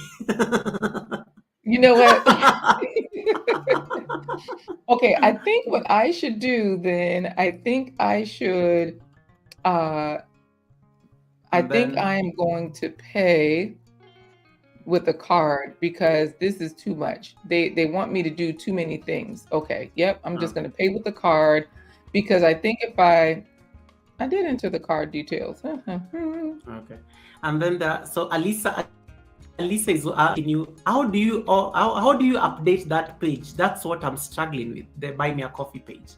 You know what? Okay, I think what I should do then, I think I am going to pay with a card because this is too much. They want me to do too many things. Okay, yep, I'm just going to pay with the card because I think if I did enter the card details. Okay. And then so Alisa is asking you, how do you update that page? That's what I'm struggling with, the Buy Me a Coffee page.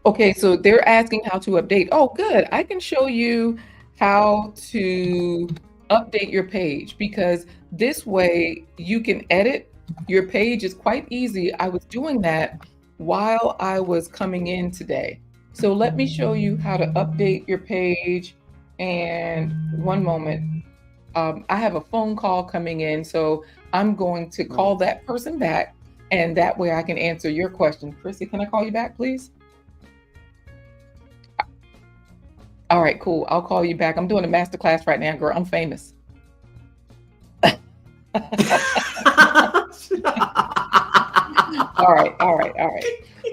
Okay, so they're asking how to update. Oh, good. I can show you how to update your page because this way you can edit your page. Is quite easy. I was doing that while I was coming in today. So let me show you how to update your page. And one moment, I have a phone call coming in, so I'm going to call that person back, and that way I can answer your question. Chrissy, can I call you back, please? All right, cool. I'll call you back. I'm doing a master class right now, girl. I'm famous. All right.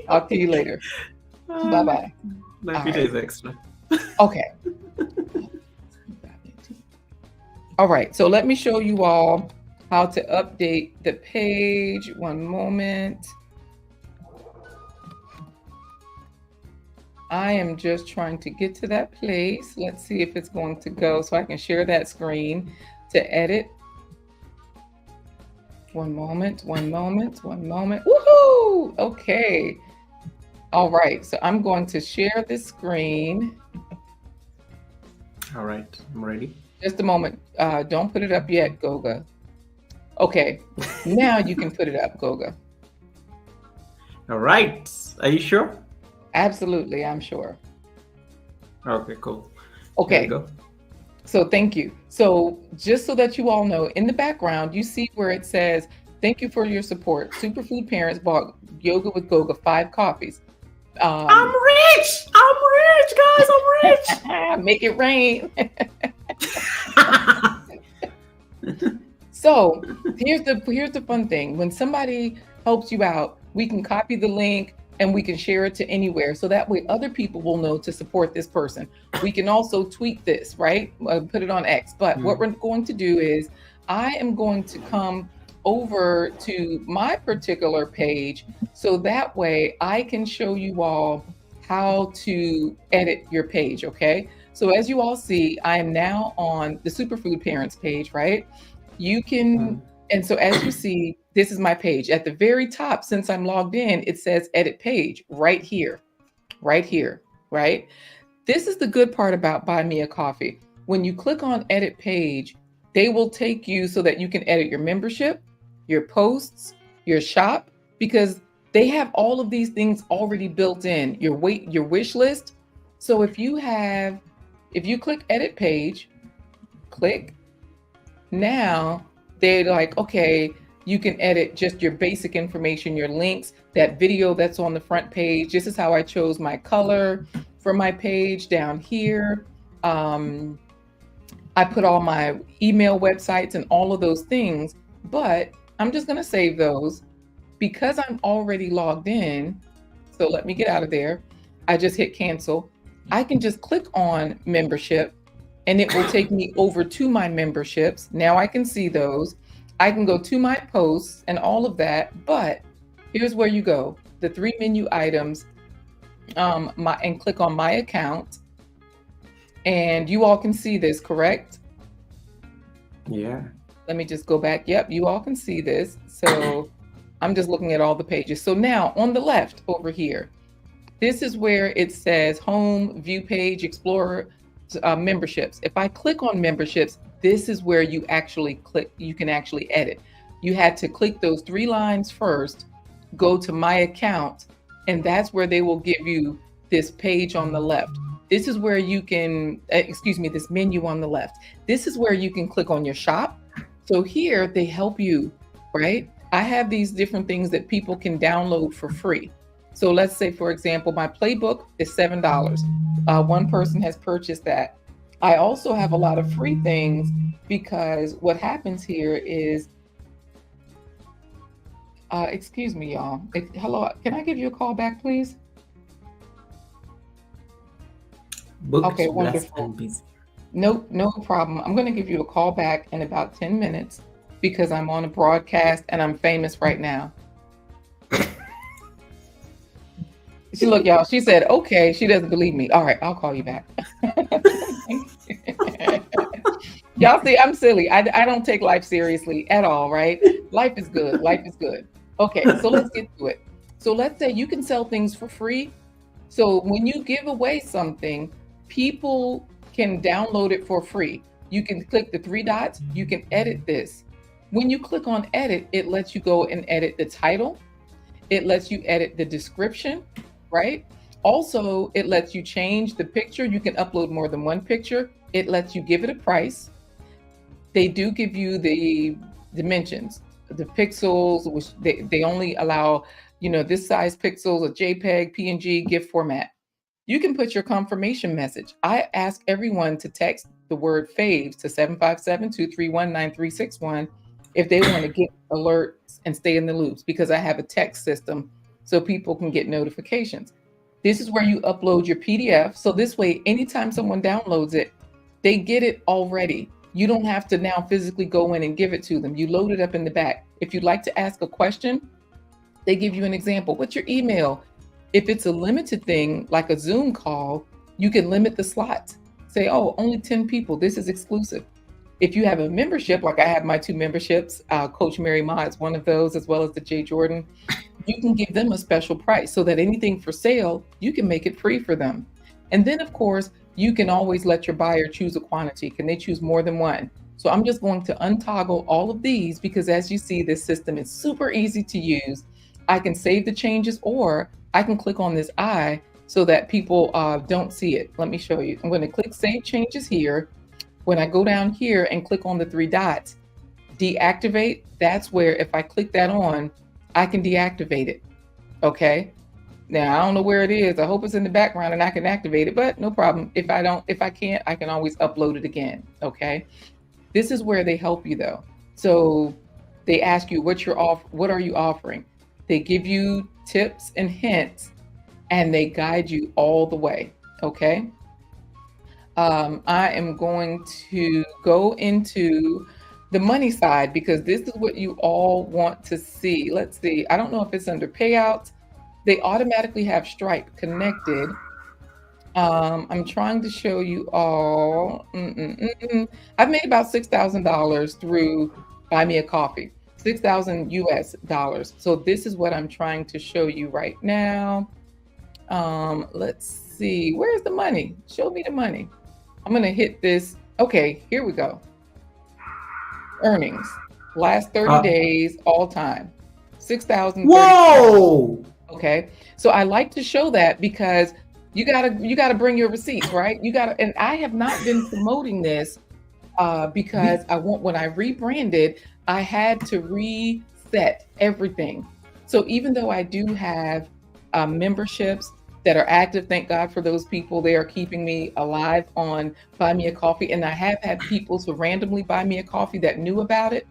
Talk to you later. Bye-bye. My video is extra. Okay. All right, so let me show you all how to update the page. One moment. I am just trying to get to that place. Let's see if it's going to go so I can share that screen to edit. One moment. Woohoo! Okay. All right, so I'm going to share this screen. All right, I'm ready. Just a moment. Don't put it up yet, Goga. Okay, now you can put it up, Goga. All right. Are you sure? Absolutely, I'm sure. Okay, cool. Okay, Go. so thank you. So just so that you all know, in the background, you see where it says, thank you for your support. Superfood Parents bought Yoga with Goga 5 coffees. I'm rich, guys, I'm rich. Make it rain. So here's the fun thing. When somebody helps you out, we can copy the link and we can share it to anywhere. So that way other people will know to support this person. We can also tweet this, right? Put it on X. But what we're going to do is I am going to come over to my particular page so that way I can show you all how to edit your page, okay? So as you all see, I am now on the Superfood Parents page, right? You can, and so as you see, this is my page. At the very top, since I'm logged in, it says edit page right here, right? This is the good part about Buy Me a Coffee. When you click on edit page, they will take you so that you can edit your membership, your posts, your shop, because they have all of these things already built in, your wish list. So if you click edit page, click, now they're like, okay, you can edit just your basic information, your links, that video that's on the front page. This is how I chose my color for my page down here. I put all my email websites and all of those things, but I'm just going to save those because I'm already logged in. So let me get out of there. I just hit cancel. I can just click on membership and it will take me over to my memberships. Now I can see those. I can go to my posts and all of that, but here's where you go. The 3 menu items, and click on my account. And you all can see this, correct? Yeah. Let me just go back. Yep, you all can see this. So I'm just looking at all the pages. So now on the left over here, this is where it says home, view page, explorer, memberships. If I click on memberships, this is where you actually click, you can actually edit. You had to click those 3 lines first, go to my account, and that's where they will give you this page on the left. This is where you can, this menu on the left. This is where you can click on your shop. So here they help you, right? I have these different things that people can download for free. So let's say, for example, my playbook is $7. One person has purchased that. I also have a lot of free things because what happens here is, excuse me, y'all. Hello, can I give you a call back, please? Okay, wonderful. Nope, no problem. I'm going to give you a call back in about 10 minutes because I'm on a broadcast and I'm famous right now. She look, y'all, she said, okay, she doesn't believe me. All right, I'll call you back. Y'all see, I'm silly. I don't take life seriously at all, right? Life is good. Life is good. Okay, so let's get to it. So let's say you can sell things for free. So when you give away something, people can download it for free. You can click the three dots, you can edit this. When you click on edit, it lets you go and edit the title. It lets you edit the description, right? Also, it lets you change the picture. You can upload more than one picture. It lets you give it a price. They do give you the dimensions, the pixels, which they only allow, this size pixels, a JPEG, PNG, GIF format. You can put your confirmation message. I ask everyone to text the word faves to 757-231-9361 if they want to get alerts and stay in the loops, because I have a text system so people can get notifications. This is where you upload your PDF. So this way, anytime someone downloads it, they get it already. You don't have to now physically go in and give it to them. You load it up in the back. If you'd like to ask a question, they give you an example. What's your email? If it's a limited thing, like a Zoom call, you can limit the slots. Say, oh, only 10 people. This is exclusive. If you have a membership, like I have my 2 memberships, Coach Mary Ma is one of those, as well as the Jay Jordan, you can give them a special price so that anything for sale, you can make it free for them. And then, of course, you can always let your buyer choose a quantity. Can they choose more than one? So I'm just going to untoggle all of these because, as you see, this system is super easy to use. I can save the changes, or I can click on this eye so that people don't see it. Let me show you. I'm going to click Save Changes here. When I go down here and click on the 3 dots, deactivate, that's where if I click that on, I can deactivate it. Okay. Now, I don't know where it is. I hope it's in the background and I can activate it, but no problem. If I can't, I can always upload it again. Okay. This is where they help you though. So they ask you what are you offering? They give you tips and hints and they guide you all the way. Okay. I am going to go into the money side because this is what you all want to see. Let's see. I don't know if it's under payouts. They automatically have Stripe connected. I'm trying to show you all. I've made about $6,000 through Buy Me a Coffee, $6,000 US dollars. So this is what I'm trying to show you right now. Let's see. Where's the money? Show me the money. I'm going to hit this. Okay, here we go. Earnings. Last 30 days, all time. 6,000. Whoa! Okay. So I like to show that because you gotta bring your receipts, right? And I have not been promoting this because when I rebranded, I had to reset everything. So even though I do have memberships that are active, thank God for those people. They are keeping me alive on Buy Me a Coffee. And I have had people to randomly buy me a coffee that knew about it.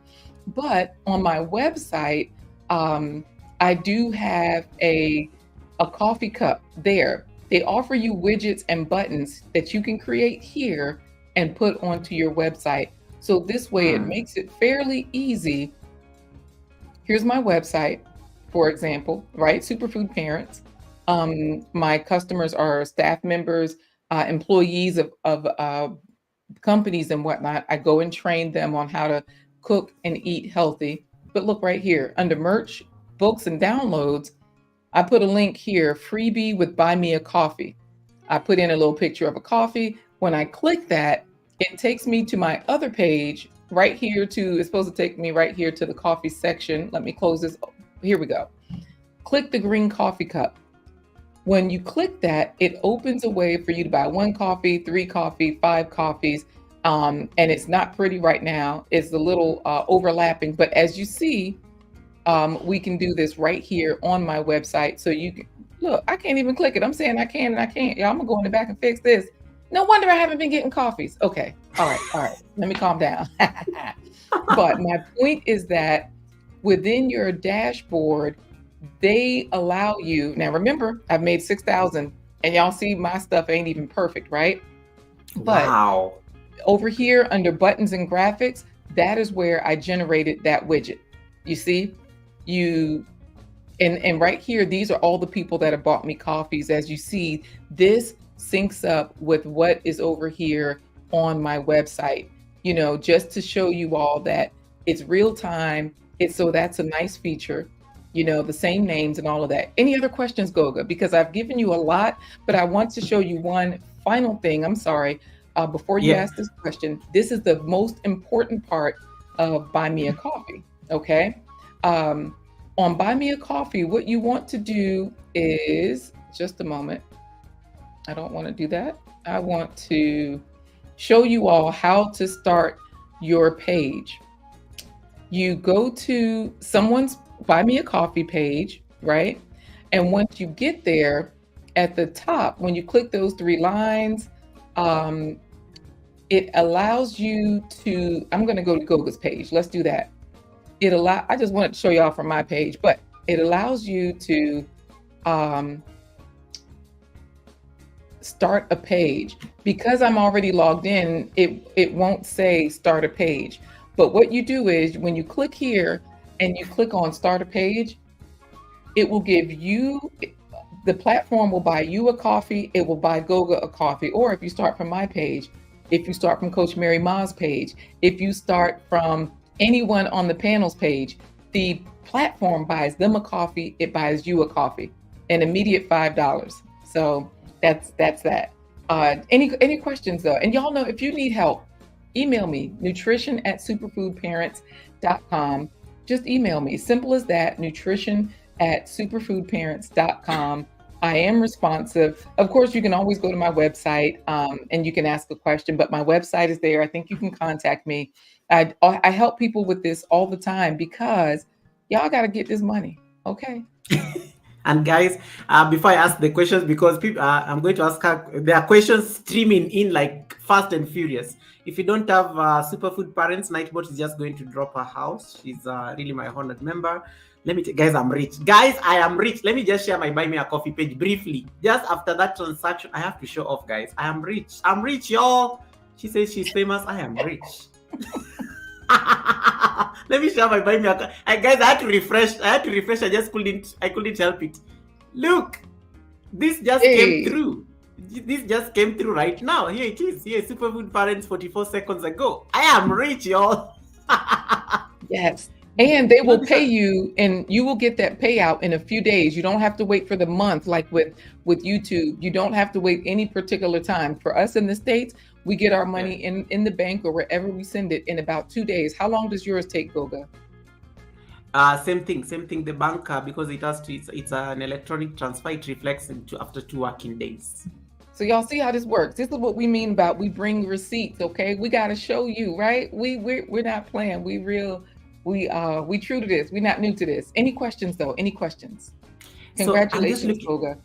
But on my website, I do have a coffee cup there. They offer you widgets and buttons that you can create here and put onto your website. So this way it makes it fairly easy. Here's my website, for example, right? Superfood Parents. My customers are staff members, employees of companies and whatnot. I go and train them on how to cook and eat healthy. But look right here under merch, books and downloads, I put a link here, freebie with Buy Me a Coffee. I put in a little picture of a coffee. When I click that, it takes me to my other page right here it's supposed to take me right here to the coffee section. Let me close this. Here we go. Click the green coffee cup. When you click that, it opens a way for you to buy 1 coffee, 3 coffee, 5 coffees. And it's not pretty right now. It's a little overlapping, but as you see, we can do this right here on my website. So you can look, I can't even click it. I'm saying I can and I can't. Yeah, I'm gonna go in the back and fix this. No wonder I haven't been getting coffees. Okay. All right. Let me calm down. But my point is that within your dashboard, they allow you. Now, remember, I've made 6,000 and y'all see my stuff ain't even perfect, right? But wow. Over here under buttons and graphics, that is where I generated that widget. You see, and right here, these are all the people that have bought me coffees. As you see, this syncs up with what is over here on my website, just to show you all that it's real time. So that's a nice feature, the same names and all of that. Any other questions, Goga? Because I've given you a lot, but I want to show you one final thing. I'm sorry. Before you ask this question, this is the most important part of Buy Me a Coffee, okay? On Buy Me a Coffee, what you want to do is, just a moment. I don't want to do that. I want to show you all how to start your page. You go to someone's Buy Me a Coffee page, right? And once you get there, at the top, when you click those 3 lines, it allows you to, I'm going to go to Goga's page. Let's do that. I just wanted to show y'all from my page, but it allows you to start a page. Because I'm already logged in, it won't say start a page. But what you do is when you click here and you click on start a page, it will give you, the platform will buy you a coffee, it will buy Goga a coffee. Or if you start from my page, if you start from Coach Mary Ma's page, if you start from anyone on the panel's page, the platform buys them a coffee, it buys you a coffee, an immediate $5. So that's that. Any questions though? And y'all know, if you need help, email me, nutrition@superfoodparents.com. Just email me, simple as that, nutrition@superfoodparents.com. I am responsive. Of course, you can always go to my website and you can ask a question, but my website is there. I think you can contact me. I help people with this all the time because y'all got to get this money, okay? And guys, before I ask the questions, because people, I'm going to ask her, there are questions streaming in like fast and furious. If you don't have Superfood Parents, Nightbot is just going to drop her house. She's really my honored member. Guys, I'm rich. Guys, I am rich. Let me just share my Buy Me a Coffee page briefly. Just after that transaction, I have to show off, guys. I am rich. I'm rich, y'all. She says she's famous. I am rich. Let me share my Buy Me a Coffee. Guys, I had to refresh. I couldn't help it. Look, this just came through. This just came through right now. Here it is. Here, Superfood Parents 44 seconds ago. I am rich, y'all. Yes. And they will pay you, and you will get that payout in a few days. You don't have to wait for the month like with YouTube. You don't have to wait any particular time. For us in the States, we get our money in the bank or wherever we send it in about 2 days. How long does yours take, Goga? Same thing. The bank, because it's an electronic transfer, it reflects after 2 working days. So y'all see how this works. This is what we mean about we bring receipts, okay? We got to show you, right? We're not playing. We true to this. We're not new to this. Any questions though? Any questions? Congratulations, Goga.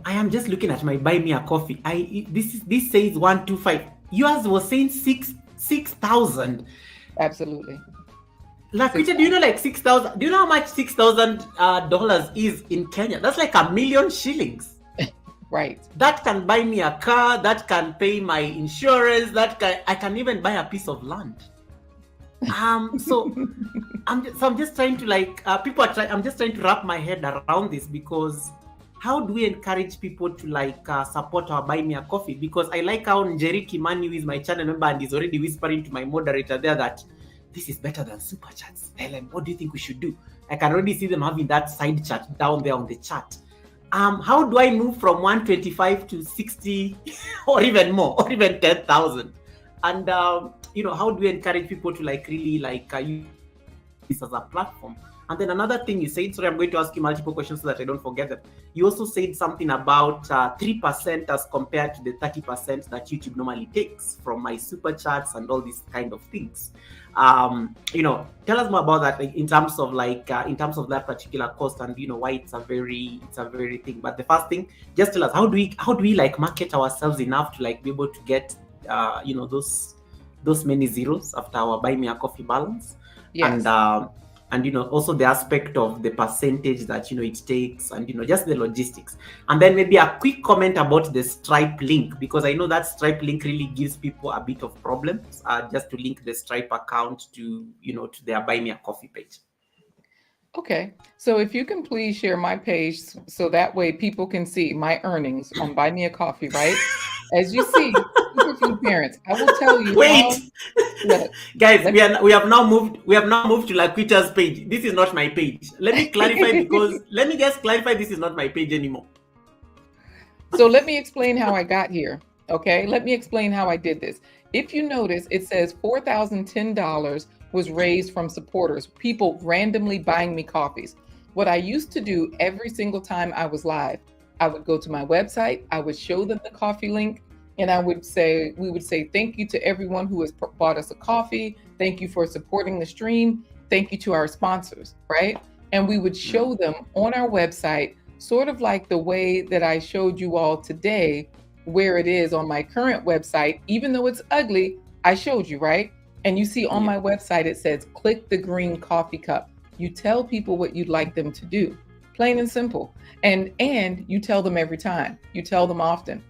I am just looking at my Buy Me a Coffee. This says 125. Yours was saying 6,000. Absolutely. Laquita, do you know like 6,000? Do you know how much $6,000 is in Kenya? That's like 1,000,000 shillings. Right. That can buy me a car. That can pay my insurance. I can even buy a piece of land. So I'm just trying to I'm just trying to wrap my head around this, because how do we encourage people to support our Buy Me a Coffee? Because I like how Njeri Kimani, who is my channel member and is already whispering to my moderator there that this is better than super chats. Helen, what do you think we should do? I can already see them having that side chat down there on the chat. How do I move from 125 to 60 or even more, or even 10,000? And how do we encourage people to really use this as a platform? And then another thing you said, sorry, I'm going to ask you multiple questions so that I don't forget them. You also said something about 3% as compared to the 30% that YouTube normally takes from my super chats and all these kind of things. Tell us more about that in terms of that particular cost and why it's a very thing. But the first thing, just tell us how do we market ourselves enough to be able to get those many zeros after our Buy Me a Coffee balance. Yes. And and also the aspect of the percentage that it takes, and just the logistics. And then maybe a quick comment about the Stripe link, because I know that Stripe link really gives people a bit of problems, just to link the Stripe account to to their Buy Me a Coffee page. Okay, so if you can please share my page so that way people can see my earnings on Buy Me a Coffee, right? As you see, Superfood Parents, I will tell you. Wait, look, guys, we have now moved to Laquita's page. This is not my page. Let me clarify because let me just clarify. This is not my page anymore. So let me explain how I got here. Okay, let me explain how I did this. If you notice, it says $4,010 was raised from supporters, people randomly buying me coffees. What I used to do every single time I was live, I would go to my website, I would show them the coffee link, and we would say, thank you to everyone who has bought us a coffee. Thank you for supporting the stream. Thank you to our sponsors, right? And we would show them on our website, sort of like the way that I showed you all today, where it is on my current website. Even though it's ugly, I showed you, right? And you see on my website, it says, click the green coffee cup. You tell people what you'd like them to do, plain and simple. And you tell them every time, you tell them often,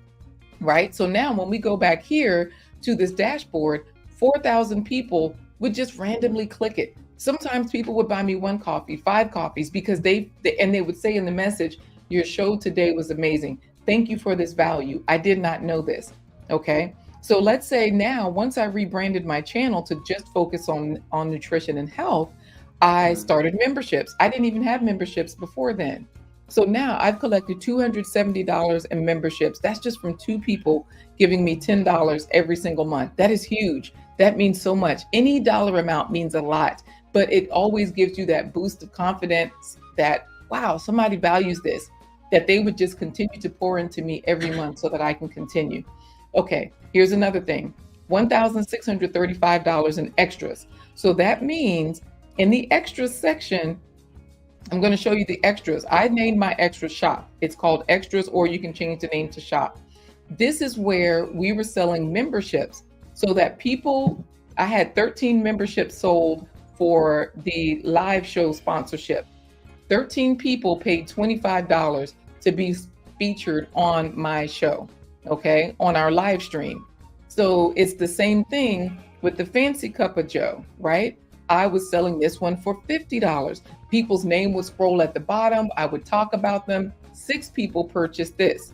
right? So now when we go back here to this dashboard, 4,000 people would just randomly click it. Sometimes people would buy me 1 coffee, 5 coffees, because they would say in the message, your show today was amazing. Thank you for this value. I did not know this. Okay. So let's say now, once I rebranded my channel to just focus on nutrition and health, I started memberships. I didn't even have memberships before then. So now I've collected $270 in memberships. That's just from 2 people giving me $10 every single month. That is huge. That means so much. Any dollar amount means a lot, but it always gives you that boost of confidence that, wow, somebody values this, that they would just continue to pour into me every month so that I can continue. Okay, here's another thing, $1,635 in extras. So that means in the extras section, I'm going to show you the extras. I named my extra shop. It's called extras, or you can change the name to shop. This is where we were selling memberships so that I had 13 memberships sold for the live show sponsorship. 13 people paid $25 to be featured on my show. Okay, on our live stream. So it's the same thing with the Fancy Cup of Joe, right? I was selling this one for $50. People's name would scroll at the bottom. I would talk about them. 6 people purchased this.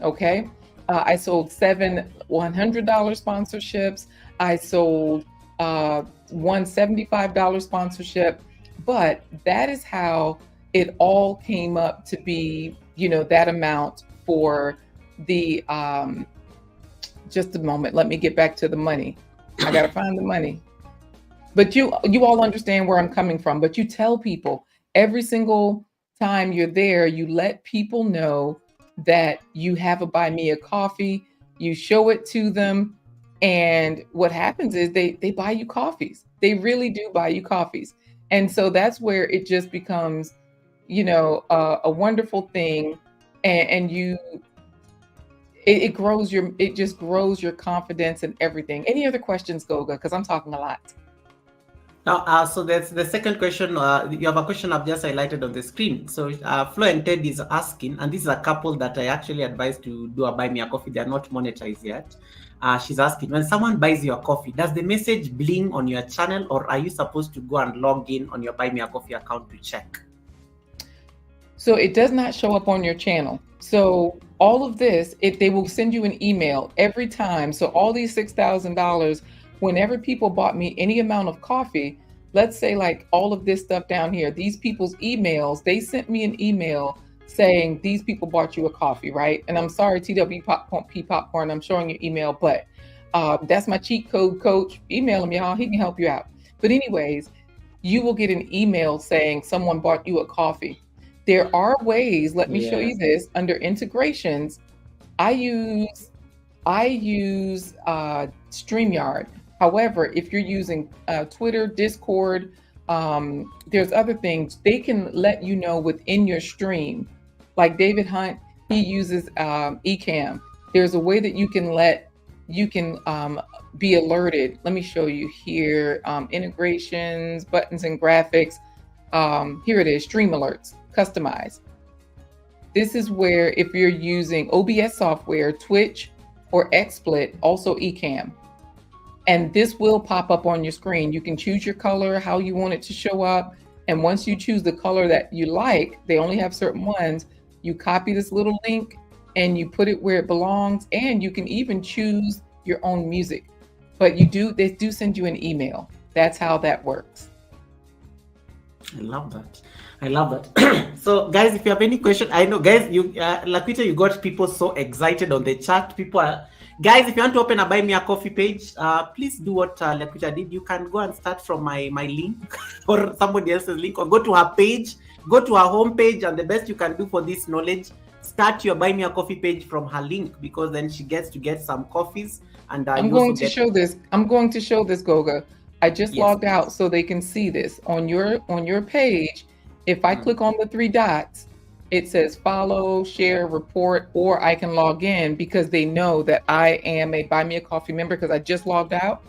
Okay, I sold 7 $100 sponsorships. I sold 1 $75 sponsorship. But that is how it all came up to be, that amount for the just a moment, let me get back to the money. I gotta find the money. But you all understand where I'm coming from. But you tell people every single time you're there, you let people know that you have a Buy Me a Coffee, you show it to them, and what happens is they buy you coffees. They really do buy you coffees. And so that's where it just becomes, a wonderful thing, and it just grows your confidence and everything. Any other questions, Goga? Because I'm talking a lot. Now, so that's the second question. You have a question I've just highlighted on the screen. So Flo and Ted is asking, and this is a couple that I actually advise to do a Buy Me a Coffee. They are not monetized yet. She's asking, when someone buys your coffee, does the message bling on your channel, or are you supposed to go and log in on your Buy Me a Coffee account to check? So it does not show up on your channel. So all of this, they will send you an email every time. So all these $6,000, whenever people bought me any amount of coffee, let's say like all of this stuff down here, these people's emails, they sent me an email saying these people bought you a coffee, right? And I'm sorry, TWP Popcorn, I'm showing your email, but that's my cheat code, coach. Email him, y'all, he can help you out. But anyways, you will get an email saying someone bought you a coffee. There are ways, let me show you this, under integrations. I use StreamYard. However, if you're using Twitter, Discord, there's other things, they can let you know within your stream. Like David Hunt, he uses Ecamm. There's a way that you can be alerted. Let me show you here, integrations, buttons and graphics. here it is, Stream Alerts, customize. This is where if you're using OBS software, Twitch, or XSplit, also Ecamm. And this will pop up on your screen. You can choose your color, how you want it to show up. And once you choose the color that you like, they only have certain ones, you copy this little link and you put it where it belongs. And you can even choose your own music. But they do send you an email. That's how that works. I love that. I love that. So guys, if you have any question, I know guys, Laquita, you got people so excited on the chat. People are, guys, if you want to open a Buy Me a Coffee page, please do what Laquita did. You can go and start from my link or somebody else's link, or go to her page, go to her homepage, and the best you can do for this knowledge, start your Buy Me a Coffee page from her link, because then she gets to get some coffees. And I'm going to show this. I'm going to show this, Goga. I just logged out so they can see this on your page. If I click on the 3 dots, it says follow, share, report, or I can log in, because they know that I am a Buy Me a Coffee member because I just logged out.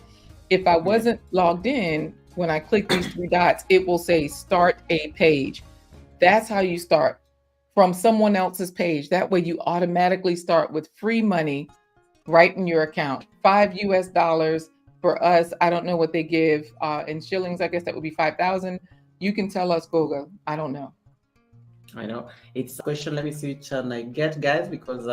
If I wasn't logged in, when I click these 3 dots, it will say start a page. That's how you start, from someone else's page. That way you automatically start with free money right in your account. $5 for us. I don't know what they give in shillings. I guess that would be 5,000. You can tell us, Goga. I don't know. I know it's a question. Let me see which one I get, guys, because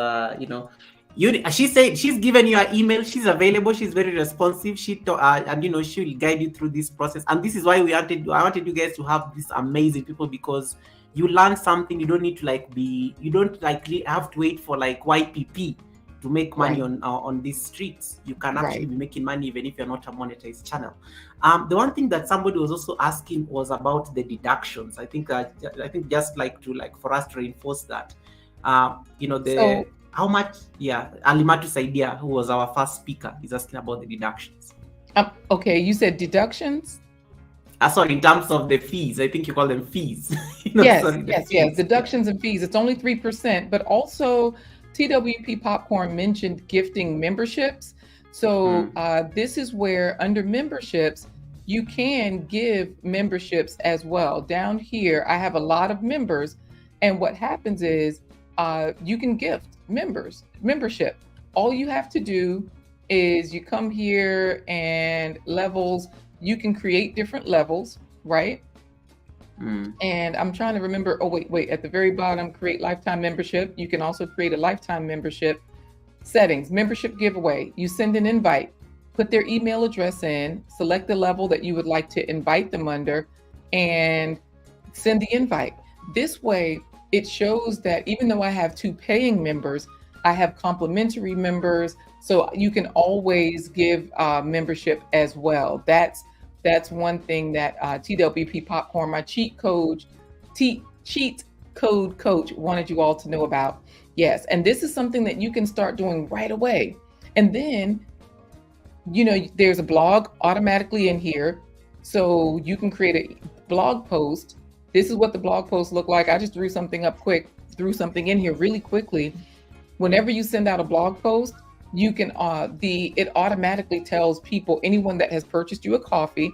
she said she's given you an email. She's available. She's very responsive. And she'll guide you through this process. And this is why I wanted you guys to have these amazing people, because you learn something. You don't need to you don't have to wait for YPP to make money on these streets. You can actually be making money even if you're not a monetized channel. The one thing that somebody was also asking was about the deductions. I think just for us to reinforce that, how much? Yeah, Alimatu Saidia, who was our first speaker, is asking about the deductions. Okay, you said deductions. Sorry, in terms of the fees, I think you call them fees. Yes, deductions and fees. It's only 3%, but also TWP Popcorn mentioned gifting memberships. So this is where under memberships, you can give memberships as well. Down here, I have a lot of members. And what happens is you can gift membership. All you have to do is you come here and levels, you can create different levels, right? And I'm trying to remember, wait, at the very bottom, create lifetime membership. You can also create a lifetime membership. Settings, membership giveaway. You send an invite, put their email address in, select the level that you would like to invite them under, and send the invite. This way, it shows that even though I have 2 paying members, I have complimentary members. So you can always give membership as well. That's one thing that TWP Popcorn, my cheat code coach, wanted you all to know about. Yes, and this is something that you can start doing right away. And then, there's a blog automatically in here. So you can create a blog post. This is what the blog posts look like. I just threw something in here really quickly. Whenever you send out a blog post, you can it automatically tells people, anyone that has purchased you a coffee,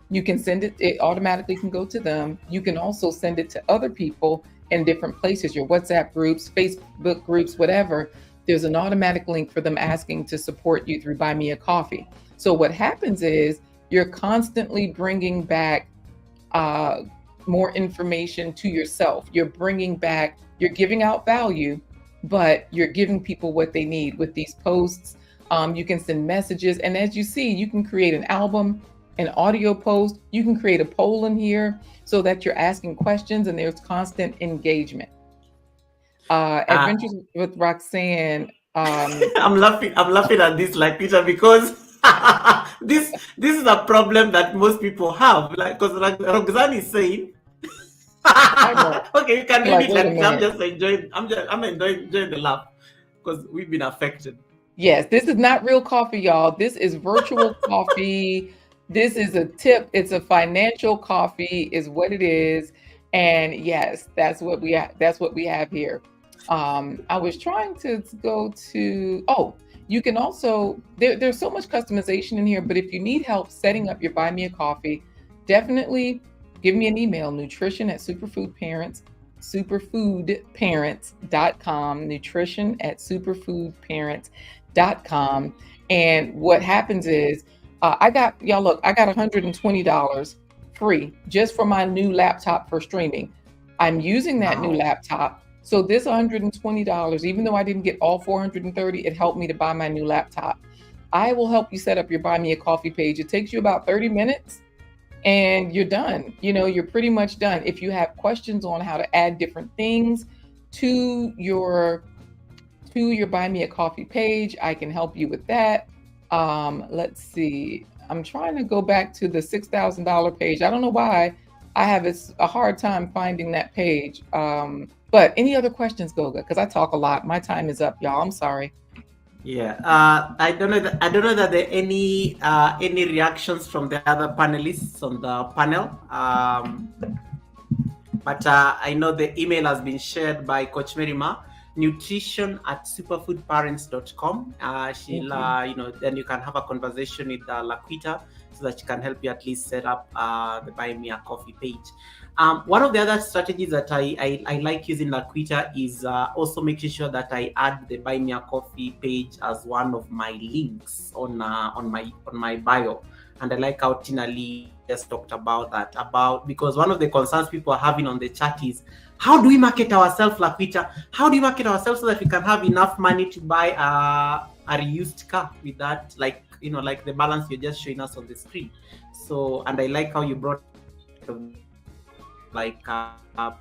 you can send it automatically can go to them. You can also send it to other people in different places, your WhatsApp groups, Facebook groups, whatever. There's an automatic link for them asking to support you through Buy Me a Coffee. So what happens is you're constantly bringing back more information to yourself. You're giving out value, but you're giving people what they need with these posts. You can send messages. And as you see, you can create an album, an audio post. You can create a poll in here so that you're asking questions and there's constant engagement. Adventures with Roxanne. I'm laughing at this, Peter, because this is a problem that most people have. Because Roxanne is saying, okay, you can read it. I'm just enjoying. I'm enjoying the laugh because we've been affected. Yes, this is not real coffee, y'all. This is virtual coffee. This is a tip. It's a financial coffee, is what it is. And yes, that's what we have here. I was trying to go to. You can also there's so much customization in here. But if you need help setting up your Buy Me a Coffee, definitely give me an email, superfoodparents.com, nutrition@superfoodparents.com. And what happens is, I got $120 free just for my new laptop for streaming. I'm using that new laptop. So this $120, even though I didn't get all 430, it helped me to buy my new laptop. I will help you set up your Buy Me a Coffee page. It takes you about 30 minutes and you're done. You're pretty much done. If you have questions on how to add different things to your Buy Me a Coffee page, I can help you with that. Let's see. I'm trying to go back to the $6,000 page. I don't know why I have a hard time finding that page. But any other questions, Goga? Because I talk a lot. My time is up, y'all. I'm sorry. Yeah, I don't know that there are any reactions from the other panelists on the panel. But I know the email has been shared by Coach Merima, nutrition@superfoodparents.com. She'll, then you can have a conversation with Laquita so that she can help you at least set up the Buy Me a Coffee page. One of the other strategies that I like using Laquita is also making sure that I add the Buy Me a Coffee page as one of my links on my bio. And I like how Tina Lee just talked about that, because one of the concerns people are having on the chat is, how do we market ourselves, Laquita? How do we market ourselves so that we can have enough money to buy a reused car with that, like the balance you're just showing us on the screen? So, and I like how you brought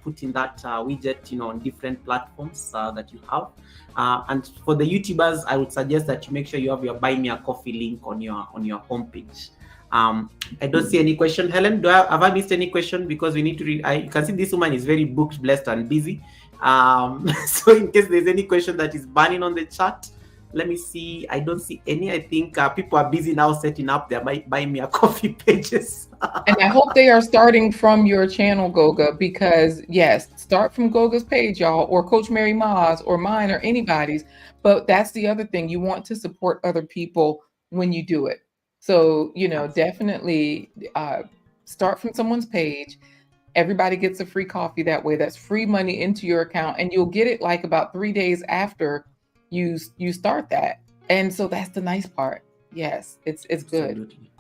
putting that widget on different platforms that you have. And for the YouTubers, I would suggest that you make sure you have your Buy Me a Coffee link on your homepage. I don't see any question. Helen, have I missed any question? Because we need to read. You can see this woman is very booked, blessed, and busy. So in case there's any question that is burning on the chat, let me see. I don't see any. I think people are busy now setting up their Buy Me a Coffee pages. And I hope they are starting from your channel, Goga, because yes, start from Goga's page, y'all, or Coach Mary Ma's, or mine, or anybody's. But that's the other thing. You want to support other people when you do it. So, definitely start from someone's page. Everybody gets a free coffee that way. That's free money into your account, and you'll get it like about 3 days after you start that. And so that's the nice part. Yes, it's good. Absolutely.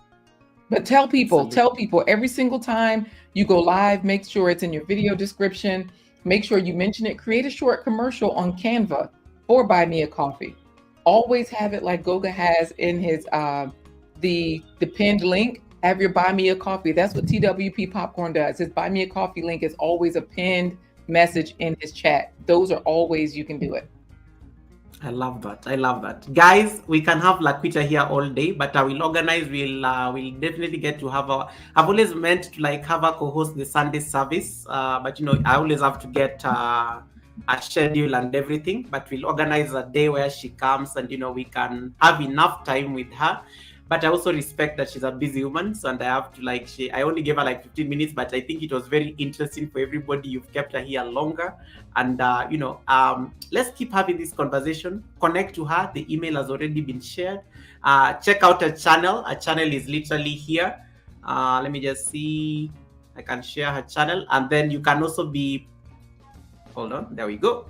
But tell people every single time you go live, make sure it's in your video description. Make sure you mention it. Create a short commercial on Canva for Buy Me a Coffee. Always have it like Goga has in his the pinned link. Have your Buy Me a Coffee. That's what TWP Popcorn does. His Buy Me a Coffee link is always a pinned message in his chat. Those are all ways you can do it. I love that. Guys, we can have Laquita here all day, but I will organize. We'll definitely get to have I've always meant to have her co-host the Sunday service, but I always have to get a schedule and everything. But we'll organize a day where she comes, and we can have enough time with her. But I also respect that she's a busy woman, so and I have to I only gave her 15 minutes, but I think it was very interesting for everybody. You've kept her here longer, and let's keep having this conversation. Connect to her. The email has already been shared. Check out her channel. Her channel is literally here. Let me just see. I can share her channel, and then you can also be. Hold on. There we go.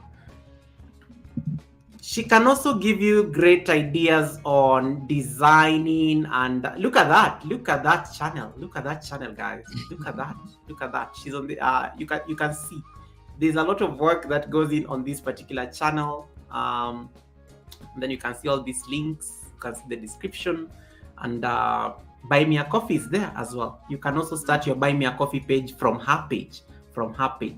She can also give you great ideas on designing, and look at that channel. Look at that channel, guys. Look at that. She's on the you can see there's a lot of work that goes in on this particular channel. Then you can see all these links. You can see the description, and Buy Me a Coffee is there as well. You can also start your Buy Me a Coffee page from her page.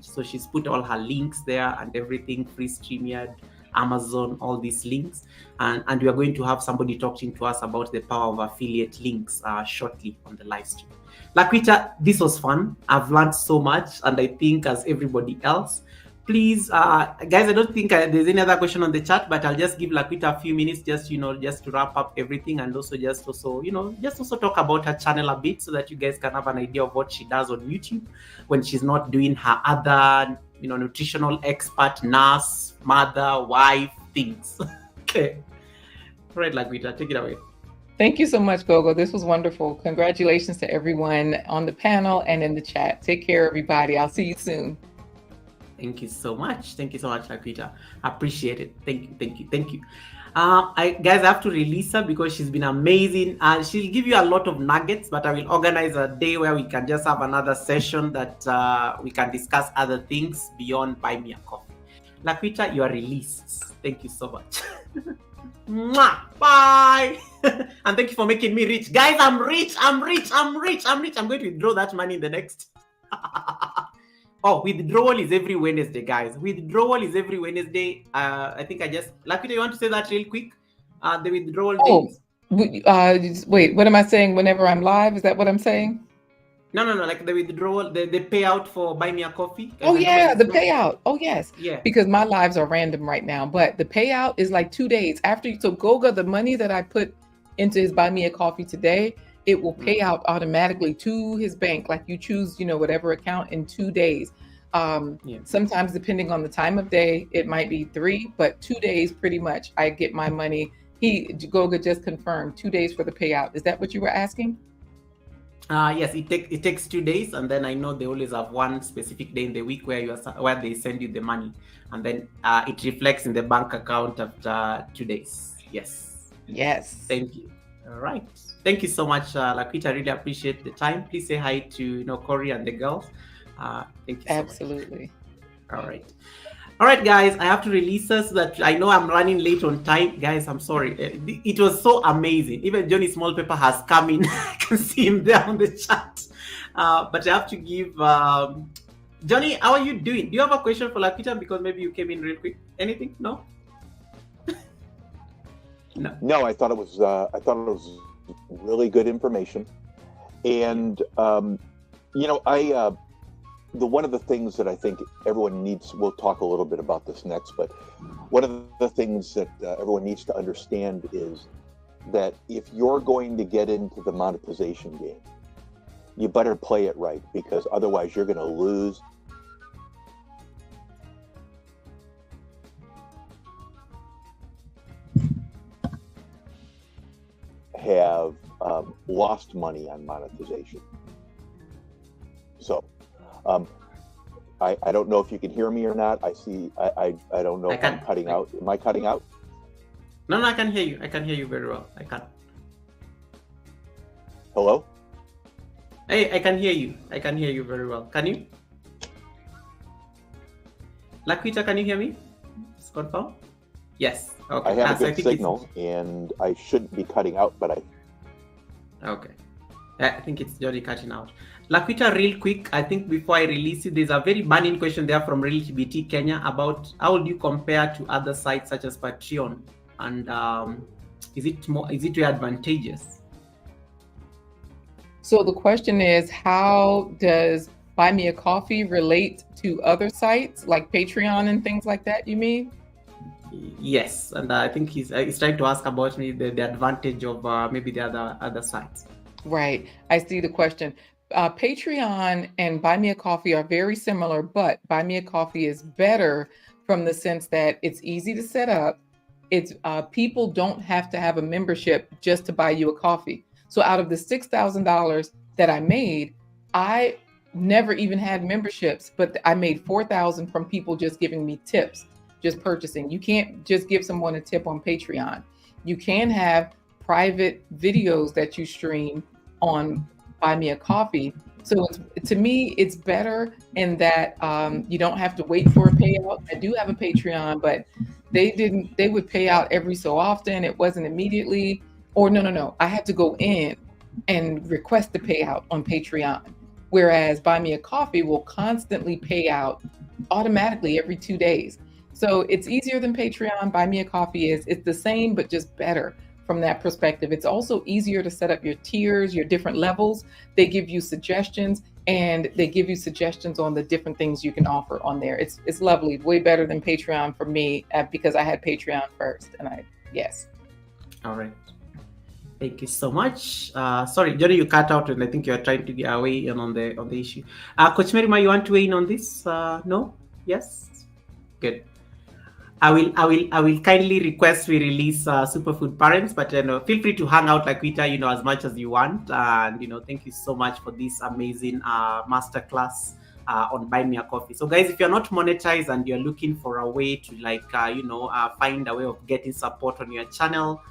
So she's put all her links there and everything, free StreamYard, Amazon, all these links, and we are going to have somebody talking to us about the power of affiliate links shortly on the live stream. Laquita, this was fun. I've learned so much, and I think as everybody else, please, guys, I don't think there's any other question on the chat, but I'll just give Laquita a few minutes just to wrap up everything, and also talk about her channel a bit so that you guys can have an idea of what she does on YouTube when she's not doing her other nutritional expert, nurse, mother, wife things. Okay. All right, Laquita, take it away. Thank you so much, Gogo. This was wonderful. Congratulations to everyone on the panel and in the chat. Take care, everybody. I'll see you soon. Thank you so much. Thank you so much, Laquita. Appreciate it. Thank you. Thank you. Thank you. Guys, I have to release her because she's been amazing. She'll give you a lot of nuggets, but I will organize a day where we can just have another session that we can discuss other things beyond Buy Me a Coffee. Laquita, you are released. Thank you so much. Mwah! Bye. And thank you for making me rich. Guys, I'm rich. I'm rich. I'm rich. I'm rich. I'm going to withdraw that money in the next. Oh, withdrawal is every Wednesday, guys. Withdrawal is every Wednesday. I think Laquita, you want to say that real quick? The withdrawal days. Wait, what am I saying whenever I'm live? Is that what I'm saying? No, like the withdrawal, the payout for Buy Me a Coffee. Oh yeah, the payout. Oh yes. Yeah. Because my lives are random right now, but the payout is like 2 days after. So Goga, the money that I put into his Buy Me a Coffee today, it will pay out automatically to his bank. Like you choose, whatever account in 2 days. Sometimes depending on the time of day, it might be 3, but 2 days pretty much I get my money. Goga just confirmed 2 days for the payout. Is that what you were asking? Yes, it takes 2 days, and then I know they always have one specific day in the week where they send you the money, and then it reflects in the bank account after 2 days. Yes. Thank you. All right. Thank you so much, Laquita. I really appreciate the time. Please say hi to Corey and the girls. Thank you so Absolutely. Much. All right, guys. I have to release us so that I know I'm running late on time. Guys, I'm sorry. It was so amazing. Even Johnny Smallpaper has come in. I can see him there on the chat. But I have to give Johnny, how are you doing? Do you have a question for Laquita? Because maybe you came in real quick. Anything? No? No, I thought it was really good information. And one of the things that I think everyone needs, we'll talk a little bit about this next, but one of the things that everyone needs to understand is that if you're going to get into the monetization game, you better play it right, because otherwise you're going to lose. Have lost money on monetization. So I don't know if you can hear me or not. I don't know if I'm cutting out. Am I cutting out? No, I can hear you. I can hear you very well. I can. Hello? Hey, I can hear you. I can hear you very well. Can you? Laquita, can you hear me? Just confirm. Yes. Okay. I have a good signal, and I shouldn't be cutting out, but Okay. I think it's Johnny cutting out. Laquita, real quick, I think before I release it, there's a very burning question there from RealGBT Kenya about how would you compare to other sites such as Patreon, and is it very advantageous? So the question is, how does Buy Me a Coffee relate to other sites like Patreon and things like that, you mean? Yes, and I think he's trying to ask about the advantage of maybe the other sites. Right. I see the question. Patreon and Buy Me a Coffee are very similar, but Buy Me a Coffee is better from the sense that it's easy to set up. It's people don't have to have a membership just to buy you a coffee. So out of the $6,000 that I made, I never even had memberships, but I made $4,000 from people just giving me tips, just purchasing. You can't just give someone a tip on Patreon. You can have private videos that you stream on Buy Me a Coffee. So to me, it's better in that you don't have to wait for a payout. I do have a Patreon, but they would pay out every so often. It wasn't immediately, or no. I had to go in and request the payout on Patreon. Whereas Buy Me a Coffee will constantly pay out automatically every 2 days. So it's easier than Patreon. Buy Me a Coffee it's the same, but just better from that perspective. It's also easier to set up your tiers, your different levels. They give you suggestions, and they give you suggestions on the different things you can offer on there. It's lovely, way better than Patreon for me because I had Patreon first. And yes. All right. Thank you so much. Sorry, Johnny, you cut out, and I think you are trying to get weigh in on the issue. Coach Merima, you want to weigh in on this? No? Yes? Good. I will kindly request we release Superfood Parents, but feel free to hang out like Vita, as much as you want. And thank you so much for this amazing masterclass on Buy Me a Coffee. So guys, if you're not monetized and you're looking for a way to find a way of getting support on your channel,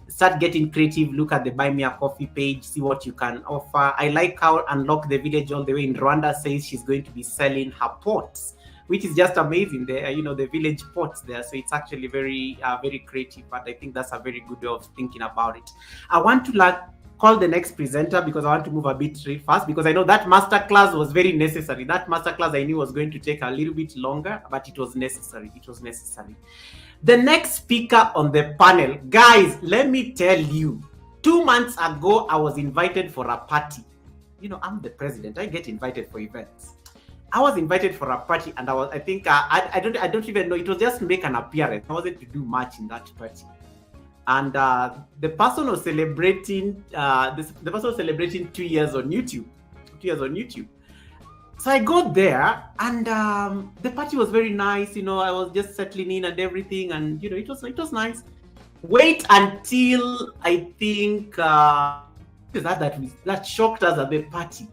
start getting creative. Look at the Buy Me a Coffee page, see what you can offer. I like how Unlock the Village All the Way in Rwanda says she's going to be selling her pots, which is just amazing. The village pots there. So it's actually very, very creative. But I think that's a very good way of thinking about it. I want to call the next presenter because I want to move a bit really fast, because I know that masterclass was very necessary. That masterclass I knew was going to take a little bit longer, but it was necessary. It was necessary. The next speaker on the panel, guys, let me tell you, 2 months ago, I was invited for a party. I'm the president. I get invited for events. I was invited for a party, and I don't even know. It was just make an appearance. I wasn't to do much in that party. And the person was celebrating. The person was celebrating 2 years on YouTube. 2 years on YouTube. So I got there, and the party was very nice. I was just settling in and everything, and it was nice. Wait until I think that shocked us at the party.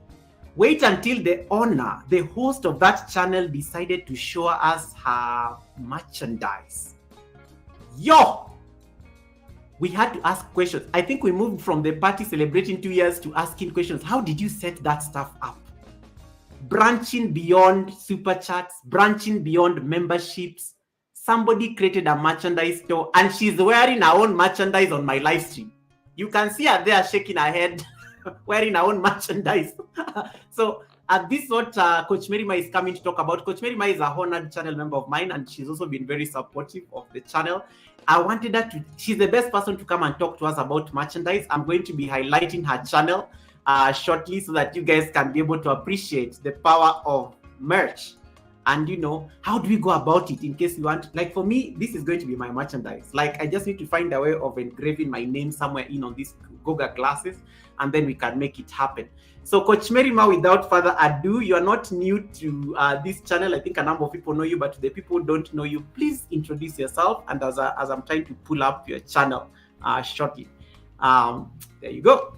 Wait until the owner, the host of that channel, decided to show us her merchandise. Yo! We had to ask questions. I think we moved from the party celebrating 2 years to asking questions. How did you set that stuff up? Branching beyond super chats, branching beyond memberships. Somebody created a merchandise store, and she's wearing her own merchandise on my live stream. You can see her there shaking her head, wearing her own merchandise. So this is what Coach Merima is coming to talk about. Coach Merima is a honored channel member of mine, and she's also been very supportive of the channel. I wanted her to, she's the best person to come and talk to us about merchandise. I'm going to be highlighting her channel shortly so that you guys can be able to appreciate the power of merch. And how do we go about it in case you want, like for me, this is going to be my merchandise. Like I just need to find a way of engraving my name somewhere on these Goga glasses, and then we can make it happen. So Coach Merima, without further ado, you are not new to this channel. I think a number of people know you, but the people who don't know you, please introduce yourself. And as I'm trying to pull up your channel shortly. There you go.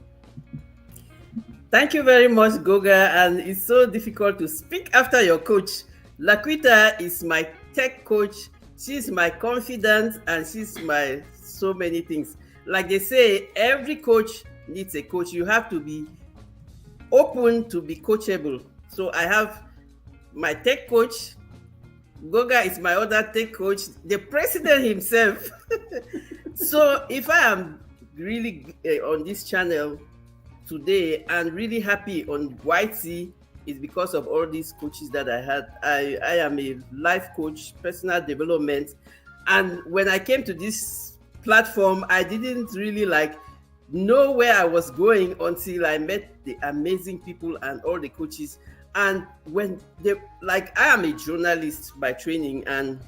Thank you very much, Goga. And it's so difficult to speak after your coach. Laquita is my tech coach. She's my confidant, and she's my so many things. Like they say, every coach needs a coach. You have to be open to be coachable. So I have my tech coach. Goga is my other tech coach, the president himself. So if I am really on this channel today and really happy on YT, is because of all these coaches that I had. I am a life coach, personal development. And when I came to this platform, I didn't really know where I was going until I met the amazing people and all the coaches. And when I am a journalist by training and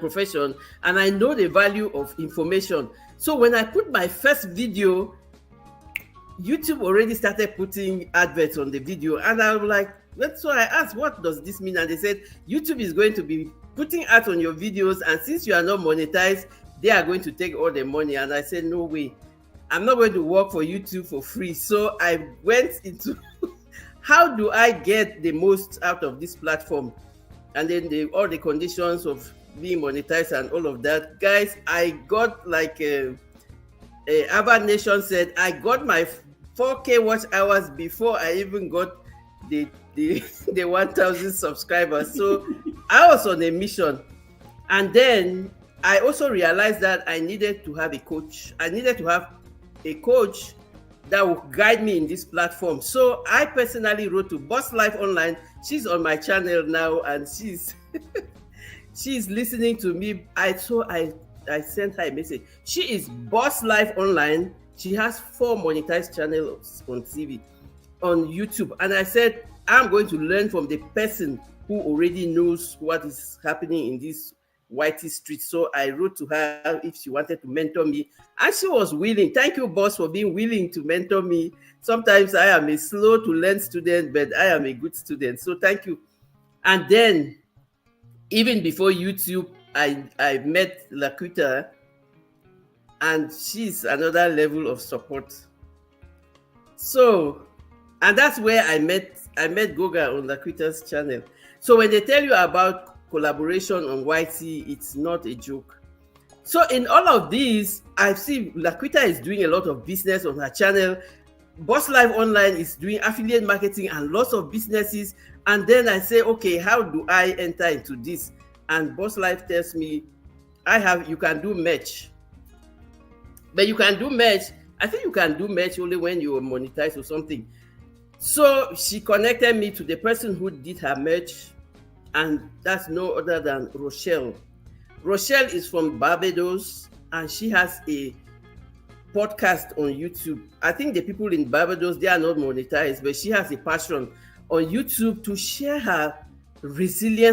profession, and I know the value of information. So when I put my first video, YouTube already started putting adverts on the video, and I was like, so I asked, what does this mean? And they said, YouTube is going to be putting ads on your videos, and since you are not monetized, they are going to take all the money. And I said, no way, I'm not going to work for YouTube for free. So I went into how do I get the most out of this platform? And then all the conditions of being monetized and all of that. Guys, I got Ava Nation said, I got my 4K watch hours before I even got the 1,000 subscribers. So I was on a mission. And then I also realized that I needed to have a coach. I needed to have a coach that will guide me in this platform. So I personally wrote to Boss Life Online. She's on my channel now, and she's listening to me. I sent her a message. She is Boss Life Online. She has 4 monetized channels on TV, on YouTube. And I said, I'm going to learn from the person who already knows what is happening in this YT street. So I wrote to her if she wanted to mentor me, and she was willing. Thank you, boss, for being willing to mentor me. Sometimes I am a slow to learn student, but I am a good student. So thank you. And then even before YouTube I met Laquita, and she's another level of support. So, and that's where I met Goga on Laquita's channel. So when they tell you about collaboration on YT, it's not a joke. So in all of these, I see Laquita is doing a lot of business on her channel. Boss Life Online is doing affiliate marketing and lots of businesses. And then I say, okay, how do I enter into this? And Boss Life tells me, you can do merch. But you can do merch. I think you can do merch only when you are monetized or something. So she connected me to the person who did her merch, and that's no other than Rochelle. Rochelle is from Barbados, and she has a podcast on YouTube. I think the people in Barbados, they are not monetized, but she has a passion on YouTube to share her resilience